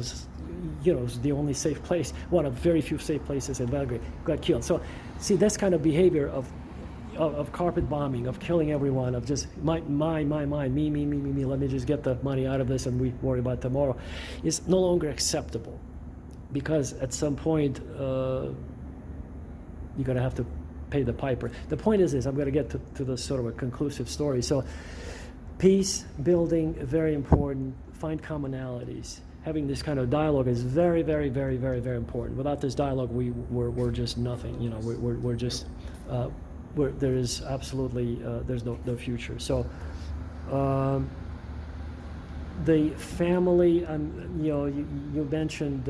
was the only safe place, one of very few safe places in Belgrade, got killed. So, see, this kind of behavior of carpet bombing, of killing everyone, of just me, let me just get the money out of this and we worry about tomorrow, is no longer acceptable. Because at some point, you're going to have to pay the piper. The point is this, I'm going to get to the sort of a conclusive story. So peace building, very important. Find commonalities. Having this kind of dialogue is very, very, very, very, very important. Without this dialogue, we're just nothing. We're just, there is absolutely, there's no future. So the family, you mentioned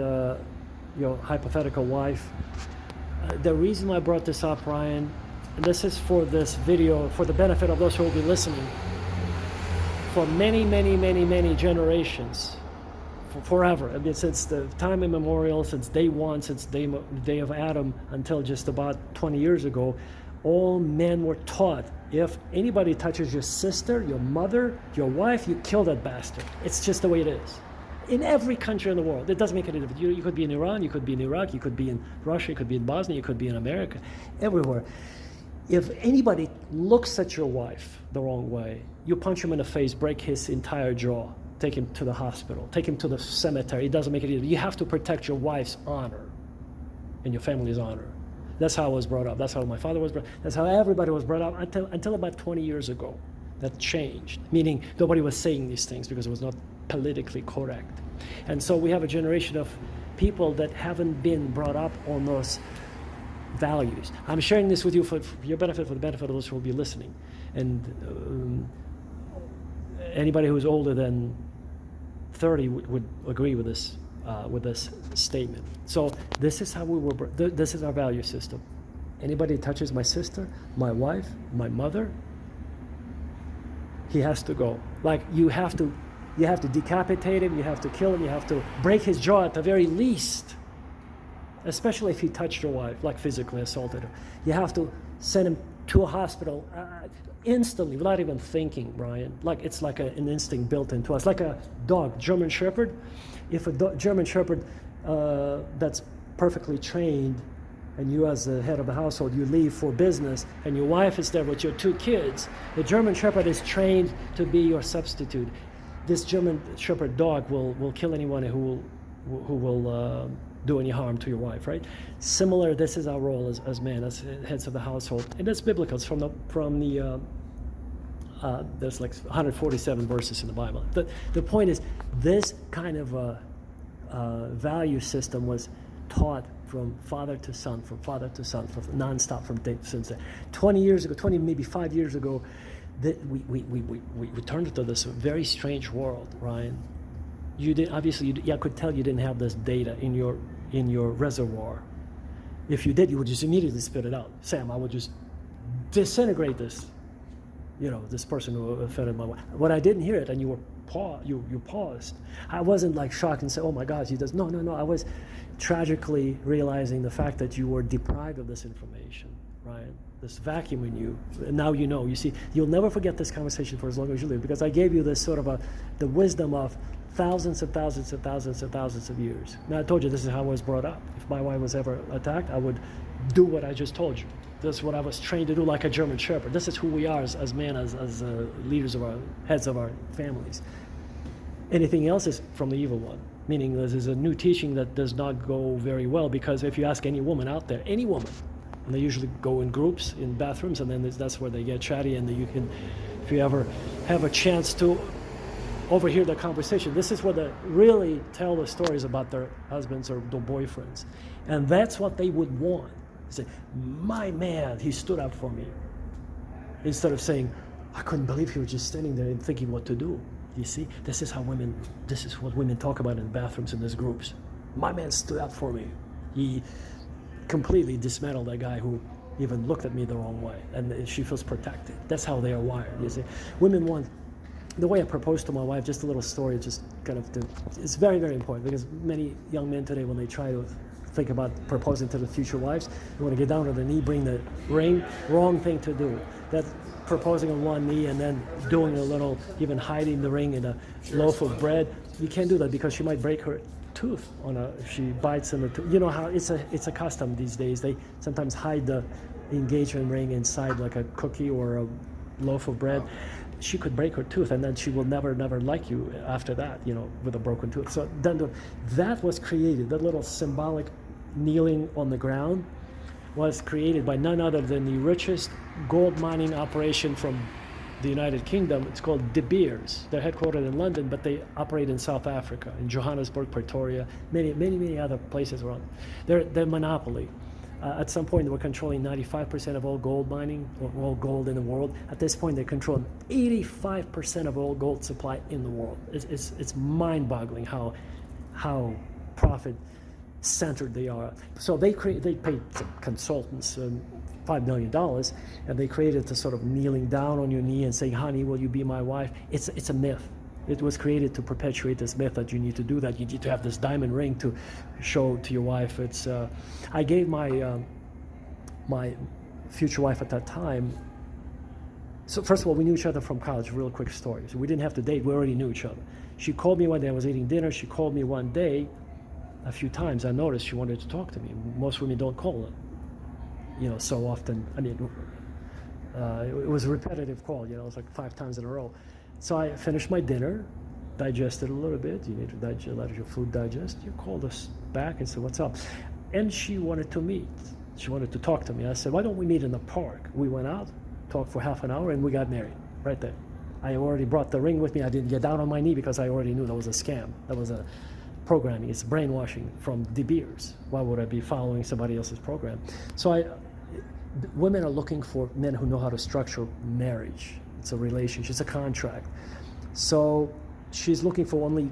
your hypothetical wife. The reason I brought this up, Ryan, and this is for this video, for the benefit of those who will be listening, for many, many, many, many generations, forever. I mean, since the time immemorial, since day one, since the day of Adam until just about 20 years ago, all men were taught, if anybody touches your sister, your mother, your wife, you kill that bastard. It's just the way it is. In every country in the world. It doesn't make any difference. You could be in Iran, you could be in Iraq, you could be in Russia, you could be in Bosnia, you could be in America, everywhere. If anybody looks at your wife the wrong way, you punch him in the face, break his entire jaw, take him to the hospital, take him to the cemetery. It doesn't make any difference. You have to protect your wife's honor and your family's honor. That's how I was brought up. That's how my father was brought up. That's how everybody was brought up until about 20 years ago. That changed, meaning nobody was saying these things because it was not politically correct. And so we have a generation of people that haven't been brought up on those values. I'm sharing this with you for your benefit, for the benefit of those who will be listening. And anybody who's older than 30 would agree with this statement. So this is how we were. This is our value system. Anybody touches my sister, my wife, my mother, he has to go. Like you have to decapitate him. You have to kill him. You have to break his jaw at the very least. Especially if he touched your wife, like physically assaulted her. You have to send him to a hospital instantly, without even thinking, Brian. Like it's like an instinct built into us, like a dog, German Shepherd. If a German Shepherd that's perfectly trained, and you as the head of the household, you leave for business, and your wife is there with your 2 kids, the German Shepherd is trained to be your substitute. This German Shepherd dog will kill anyone who will do any harm to your wife, right? Similar, this is our role as men, as heads of the household, and that's biblical. It's from the there's like 147 verses in the Bible. The point is, this kind of value system was taught from father to son, from nonstop, from day since 20 years ago, 20 maybe 5 years ago. That we turned into this very strange world, Ryan. You didn't, obviously, I could tell you didn't have this data in your reservoir. If you did, you would just immediately spit it out. Sam, I would just disintegrate this, this person who offended my wife. When I didn't hear it, and you paused, I wasn't like shocked and said, "Oh my God, he does." No. I was tragically realizing the fact that you were deprived of this information, right? This vacuum in you. And now you know. You see, you'll never forget this conversation for as long as you live, because I gave you this sort of the wisdom of thousands and thousands and thousands and thousands of years. Now, I told you this is how I was brought up. If my wife was ever attacked, I would do what I just told you. This is what I was trained to do, like a German Shepherd. This is who we are as men, as leaders of our heads of our families. Anything else is from the evil one, meaning this is a new teaching that does not go very well, because if you ask any woman out there, any woman, and they usually go in groups in bathrooms, and then that's where they get chatty, and you can, if you ever have a chance to overhear the conversation, this is where they really tell the stories about their husbands or their boyfriends. And that's what they would want. Say, my man, he stood up for me. Instead of saying, I couldn't believe he was just standing there and thinking what to do. You see, this is what women talk about in bathrooms in these groups. My man stood up for me. He completely dismantled that guy who even looked at me the wrong way. And she feels protected. That's how they are wired, you see. Women want, the way I proposed to my wife, just a little story, just kind of, it's very, very important, because many young men today, when they try to think about proposing to the future wives, they want to get down on their knee, bring the ring. Wrong thing to do. That proposing on one knee and then doing a little, even hiding the ring in a loaf of bread, you can't do that, because she might break her tooth if she bites in the tooth. You know how it's a custom these days. They sometimes hide the engagement ring inside like a cookie or a loaf of bread. She could break her tooth, and then she will never like you after that, with a broken tooth. So then that was created, that little symbolic kneeling on the ground was created by none other than the richest gold mining operation from the United Kingdom. It's called De Beers. They're headquartered in London, but they operate in South Africa, in Johannesburg, Pretoria, many other places around. They're monopoly. At some point, they were controlling 95% of all gold mining, or all gold in the world. At this point, they control 85% of all gold supply in the world. It's mind-boggling how profit-centered they are. So they paid some consultants $5 million, and they created the sort of kneeling down on your knee and saying, "Honey, will you be my wife?" It's a myth. It was created to perpetuate this myth that you need to do that. You need to have this diamond ring to show to your wife. I gave my my future wife at that time. So first of all, we knew each other from college. Real quick story. So we didn't have to date. We already knew each other. She called me one day. I was eating dinner. She called me one day. A few times I noticed she wanted to talk to me. Most women don't call her, so often. I mean, it was a repetitive call. It was like 5 times in a row. So I finished my dinner, digested a little bit. You need to let your food digest. You called us back and said, "What's up?" And she wanted to meet. She wanted to talk to me. I said, "Why don't we meet in the park?" We went out, talked for half an hour, and we got married right there. I already brought the ring with me. I didn't get down on my knee because I already knew that was a scam. That was a programming. It's brainwashing from De Beers. Why would I be following somebody else's program? So women are looking for men who know how to structure marriage. It's a relationship, it's a contract. So she's looking for only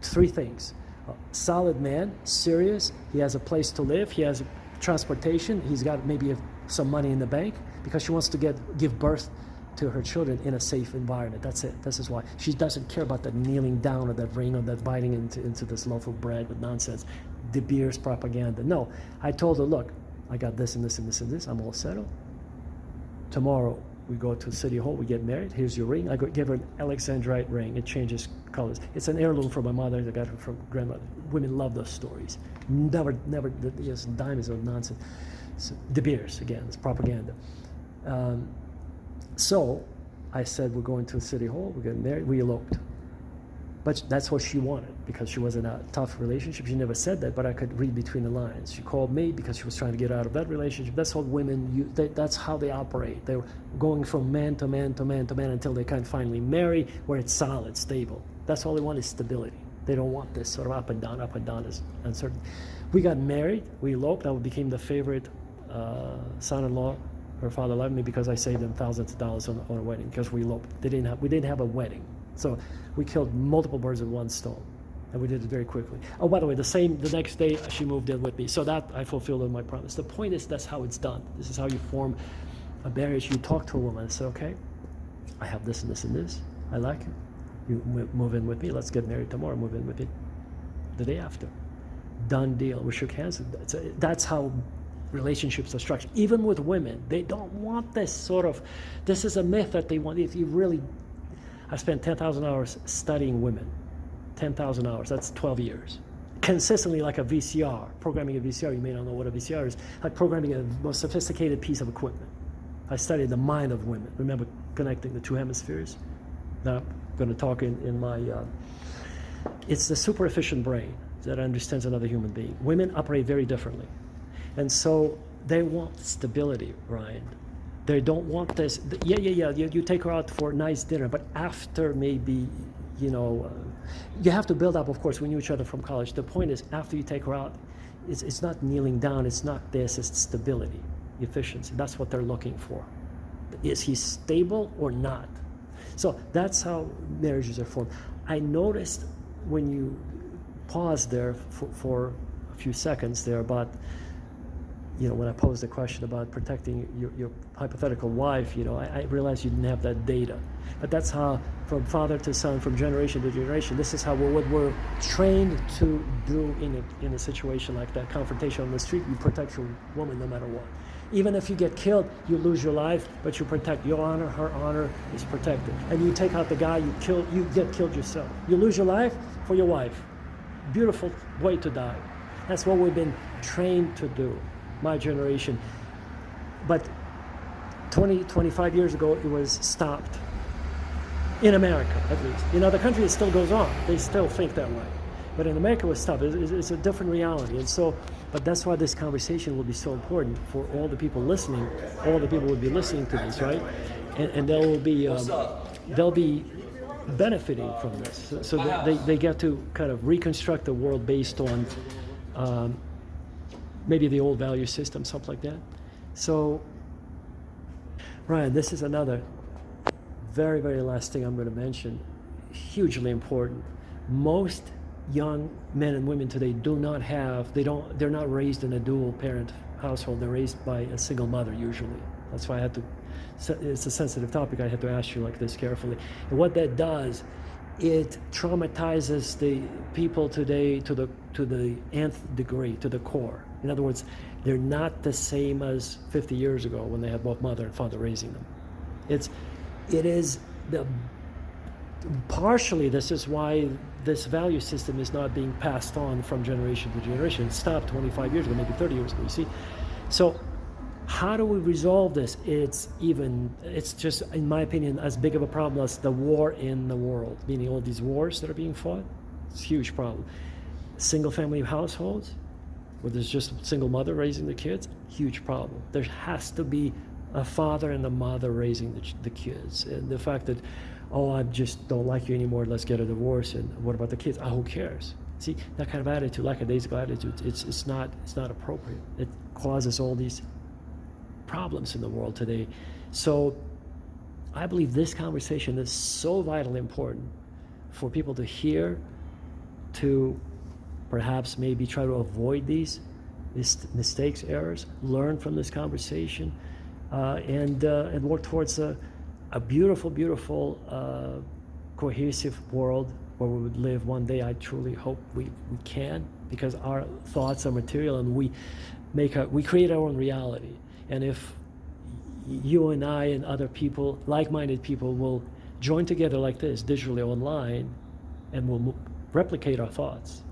3 things. A solid man, serious, he has a place to live, he has transportation, he's got maybe some money in the bank, because she wants to give birth to her children in a safe environment. That's it. This is why. She doesn't care about that kneeling down or that ring or that biting into this loaf of bread with nonsense. De Beers propaganda. No, I told her, look, I got this and this and this and this. I'm all settled. Tomorrow we go to City Hall. We get married. Here's your ring. I give her an Alexandrite ring. It changes colors. It's an heirloom from my mother. I got it from grandmother. Women love those stories. Never. Yes, diamonds are nonsense. So, De Beers again. It's propaganda. So I said, we're going to City Hall. We're getting married. We eloped. But that's what she wanted, because she was in a tough relationship. She never said that, but I could read between the lines. She called me because she was trying to get out of that relationship. That's what women, that's how they operate. They're going from man to man to man to man until they can finally marry, where it's solid, stable. That's all they want, is stability. They don't want this sort of up and down is uncertain. We got married, we eloped. I became the favorite son-in-law. Her father loved me because I saved them thousands of dollars on a wedding, because we eloped. We didn't have a wedding. So we killed multiple birds with one stone, and we did it very quickly. Oh, by the way, the next day she moved in with me, so that I fulfilled my promise. The point is, that's how it's done. This is how you form a marriage, you talk to a woman and say, okay, I have this and this and this. I like it. You move in with me. Let's get married tomorrow. Move in with me the day after. Done deal. We shook hands. That's how relationships are structured. Even with women, they don't want this sort of, this is a myth that they want. If you really, I spent 10,000 hours studying women. 10,000 hours, that's 12 years. Consistently, like a VCR, programming a VCR, you may not know what a VCR is, like programming a most sophisticated piece of equipment. I studied the mind of women. Remember connecting the two hemispheres? Now, I'm going to talk in my, it's the super efficient brain that understands another human being. Women operate very differently. And so they want stability, Ryan. They don't want this, you take her out for a nice dinner, but after maybe, you have to build up, of course, we knew each other from college. The point is, after you take her out, it's not kneeling down, it's not this, it's stability, efficiency. That's what they're looking for. Is he stable or not? So that's how marriages are formed. I noticed when you paused there for a few seconds there about, when I posed the question about protecting your hypothetical wife, I realized you didn't have that data. But that's how, from father to son, from generation to generation, this is how what we're trained to do in a situation like that. Confrontation on the street, you protect your woman no matter what. Even if you get killed, you lose your life, but you protect your honor, her honor is protected. And you take out the guy, you get killed yourself. You lose your life for your wife. Beautiful way to die. That's what we've been trained to do, my generation. But 25 years ago, it was stopped. In America, at least. In other countries, it still goes on. They still think that way. But in America, it was stopped. It's a different reality. And so, but that's why this conversation will be so important for all the people listening. All the people will be listening to this, right? And they'll be benefiting from this. So they get to kind of reconstruct the world based on maybe the old value system, something like that. So, Ryan, this is another very, very last thing I'm going to mention, hugely important. Most young men and women today they're not raised in a dual parent household. They're raised by a single mother usually. That's why it's a sensitive topic. I had to ask you like this carefully. And what that does, it traumatizes the people today to the nth degree, to the core. In other words, they're not the same as 50 years ago when they had both mother and father raising them. It is partially this is why this value system is not being passed on from generation to generation. It stopped 25 years ago, maybe 30 years ago, you see. So how do we resolve this? It's just, in my opinion, as big of a problem as the war in the world, meaning all these wars that are being fought. It's a huge problem. Single family households, where there's just a single mother raising the kids, huge problem. There has to be a father and a mother raising the kids. And the fact that, I just don't like you anymore, let's get a divorce, and what about the kids? Who cares? See, that kind of attitude, lackadaisical attitude, it's not appropriate. It causes all these problems in the world today. So I believe this conversation is so vitally important for people to hear, to perhaps maybe try to avoid these mistakes, errors, learn from this conversation, and work towards a beautiful, beautiful, cohesive world where we would live one day. I truly hope we can, because our thoughts are material and we create our own reality. And if you and I and other people, like-minded people, will join together like this, digitally online, and we'll replicate our thoughts,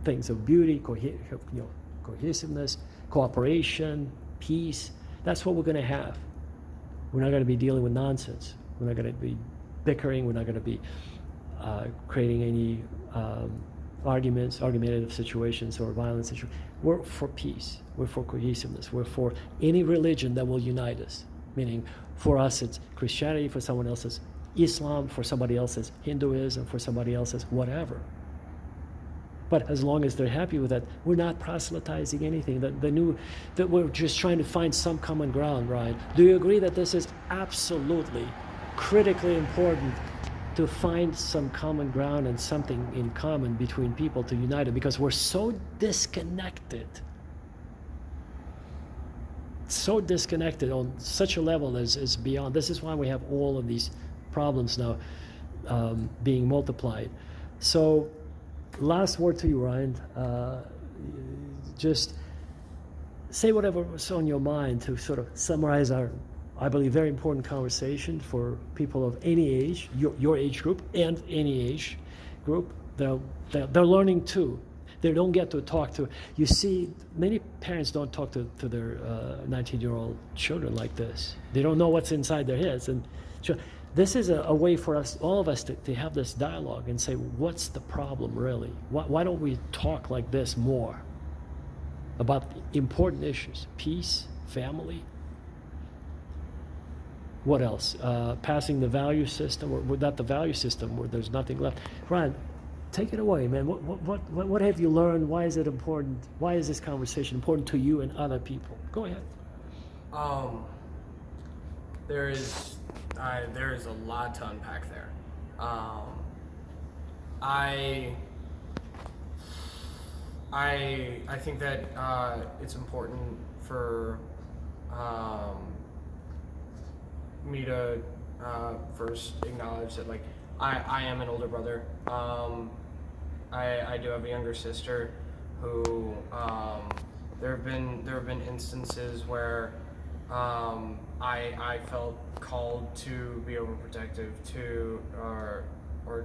things of beauty, cohesiveness, cooperation, peace, that's what we're going to have. We're not going to be dealing with nonsense. We're not going to be bickering. We're not going to be creating any argumentative situations or violent situations. We're for peace. We're for cohesiveness. We're for any religion that will unite us. Meaning, for us it's Christianity, for someone else it's Islam, for somebody else it's Hinduism, for somebody else it's whatever. But as long as they're happy with that, we're not proselytizing anything. That we're just trying to find some common ground, right? Do you agree that this is absolutely critically important, to find some common ground and something in common between people to unite them, because we're so disconnected so disconnected on such a level that is beyond. This is why we have all of these problems now being multiplied. So, last word to you, Ryan. Just say whatever was on your mind to sort of summarize our, I believe, very important conversation for people of any age, your age group, and any age group. They're learning too. They don't get to talk to. You see, many parents don't talk to their 19-year-old children like this. They don't know what's inside their heads. And so this is a way for us, all of us, to have this dialogue and say, what's the problem really? Why don't we talk like this more about important issues? Peace, family. What else? Passing the value system, or not the value system, where there's nothing left. Ryan, take it away, man. What have you learned? Why is it important? Why is this conversation important to you and other people? Go ahead. There is a lot to unpack there. I think that it's important for me to first acknowledge that, like, I am an older brother. I do have a younger sister who there have been instances where I felt called to be overprotective, or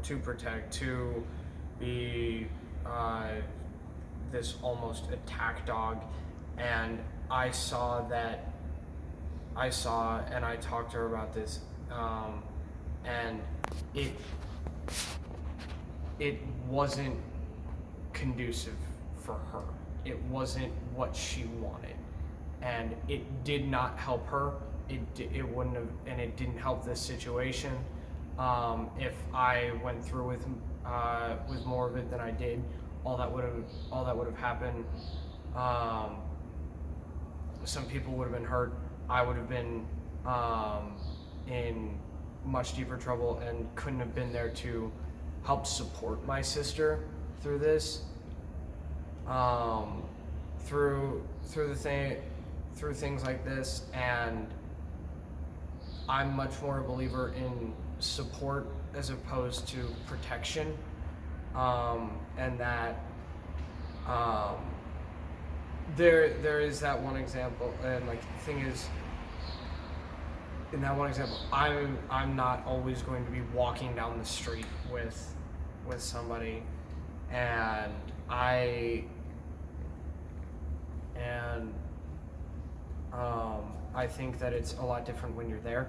to protect, to be this almost attack dog, and I saw and I talked to her about this, and it wasn't conducive for her. It wasn't what she wanted, and it did not help her. It wouldn't have, and it didn't help this situation. If I went through with more of it than I did, all that would have happened. Some people would have been hurt. I would have been in much deeper trouble and couldn't have been there to help support my sister through this. Through things like this, and I'm much more a believer in support as opposed to protection, and that there is that one example, and like the thing is, in that one example, I'm not always going to be walking down the street with somebody, and I think that it's a lot different when you're there.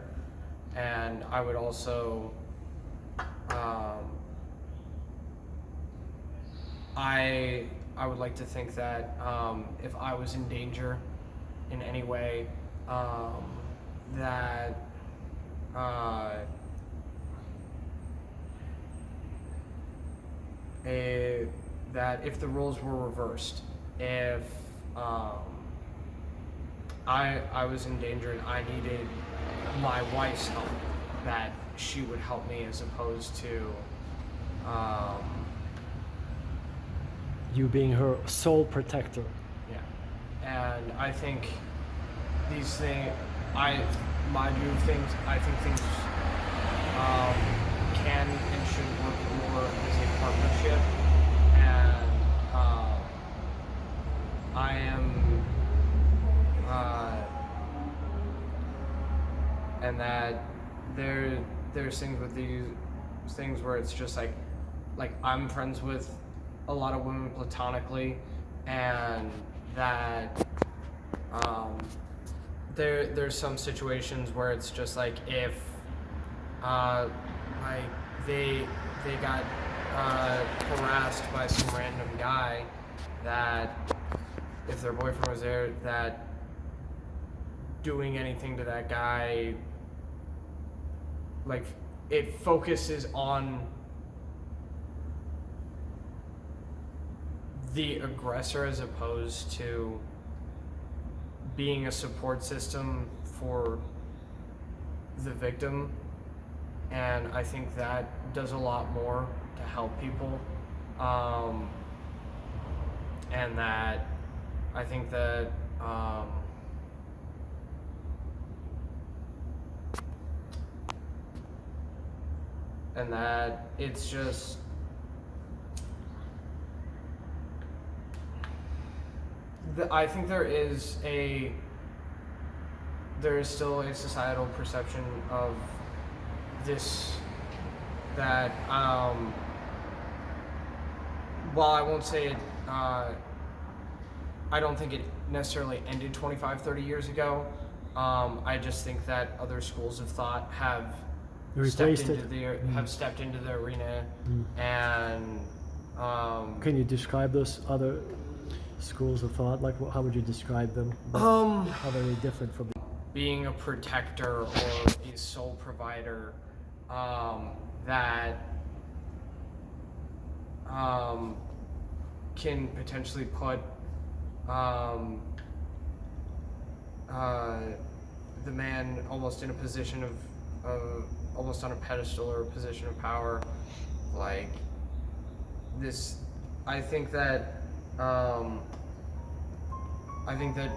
And I would also I would like to think that if I was in danger in any way, that if the roles were reversed, if I was in danger and I needed my wife's help, that she would help me as opposed to you being her sole protector. Yeah. And I think these things, my view of things, I think things can and should work more as a partnership, and I am and that there's things with these things where it's just like I'm friends with a lot of women platonically, and that there's some situations where it's just like if like they got harassed by some random guy, that if their boyfriend was there, that doing anything to that guy, like, it focuses on the aggressor as opposed to being a support system for the victim. And I think that does a lot more to help people, and that I think that and that it's just I think there is still a societal perception of this that while I won't say it, I don't think it necessarily ended 25, 30 years ago. I just think that other schools of thought have stepped into the arena, and can you describe those other schools of thought? Like, how would you describe them? How are they different from being a protector or a sole provider, that can potentially put the man almost in a position of almost on a pedestal or a position of power, like this. I think that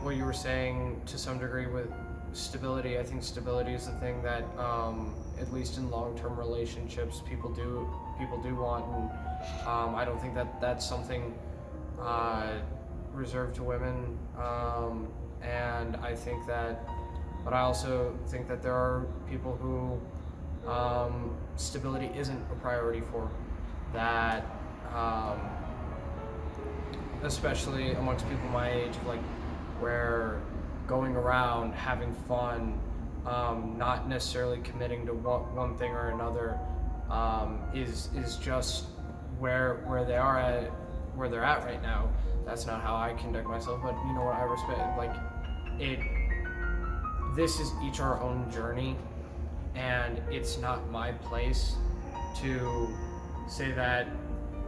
what you were saying to some degree with stability, I think stability is the thing that at least in long-term relationships people do want, and I don't think that that's something reserved to women, and I think that, but I also think that there are people who stability isn't a priority for, that especially amongst people my age, like where going around having fun, not necessarily committing to one thing or another, is just where they're at right now. That's not how I conduct myself, but you know what, I respect, like, this is each our own journey, and it's not my place to say that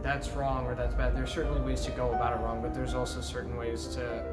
that's wrong or that's bad. There's certainly ways to go about it wrong, but there's also certain ways to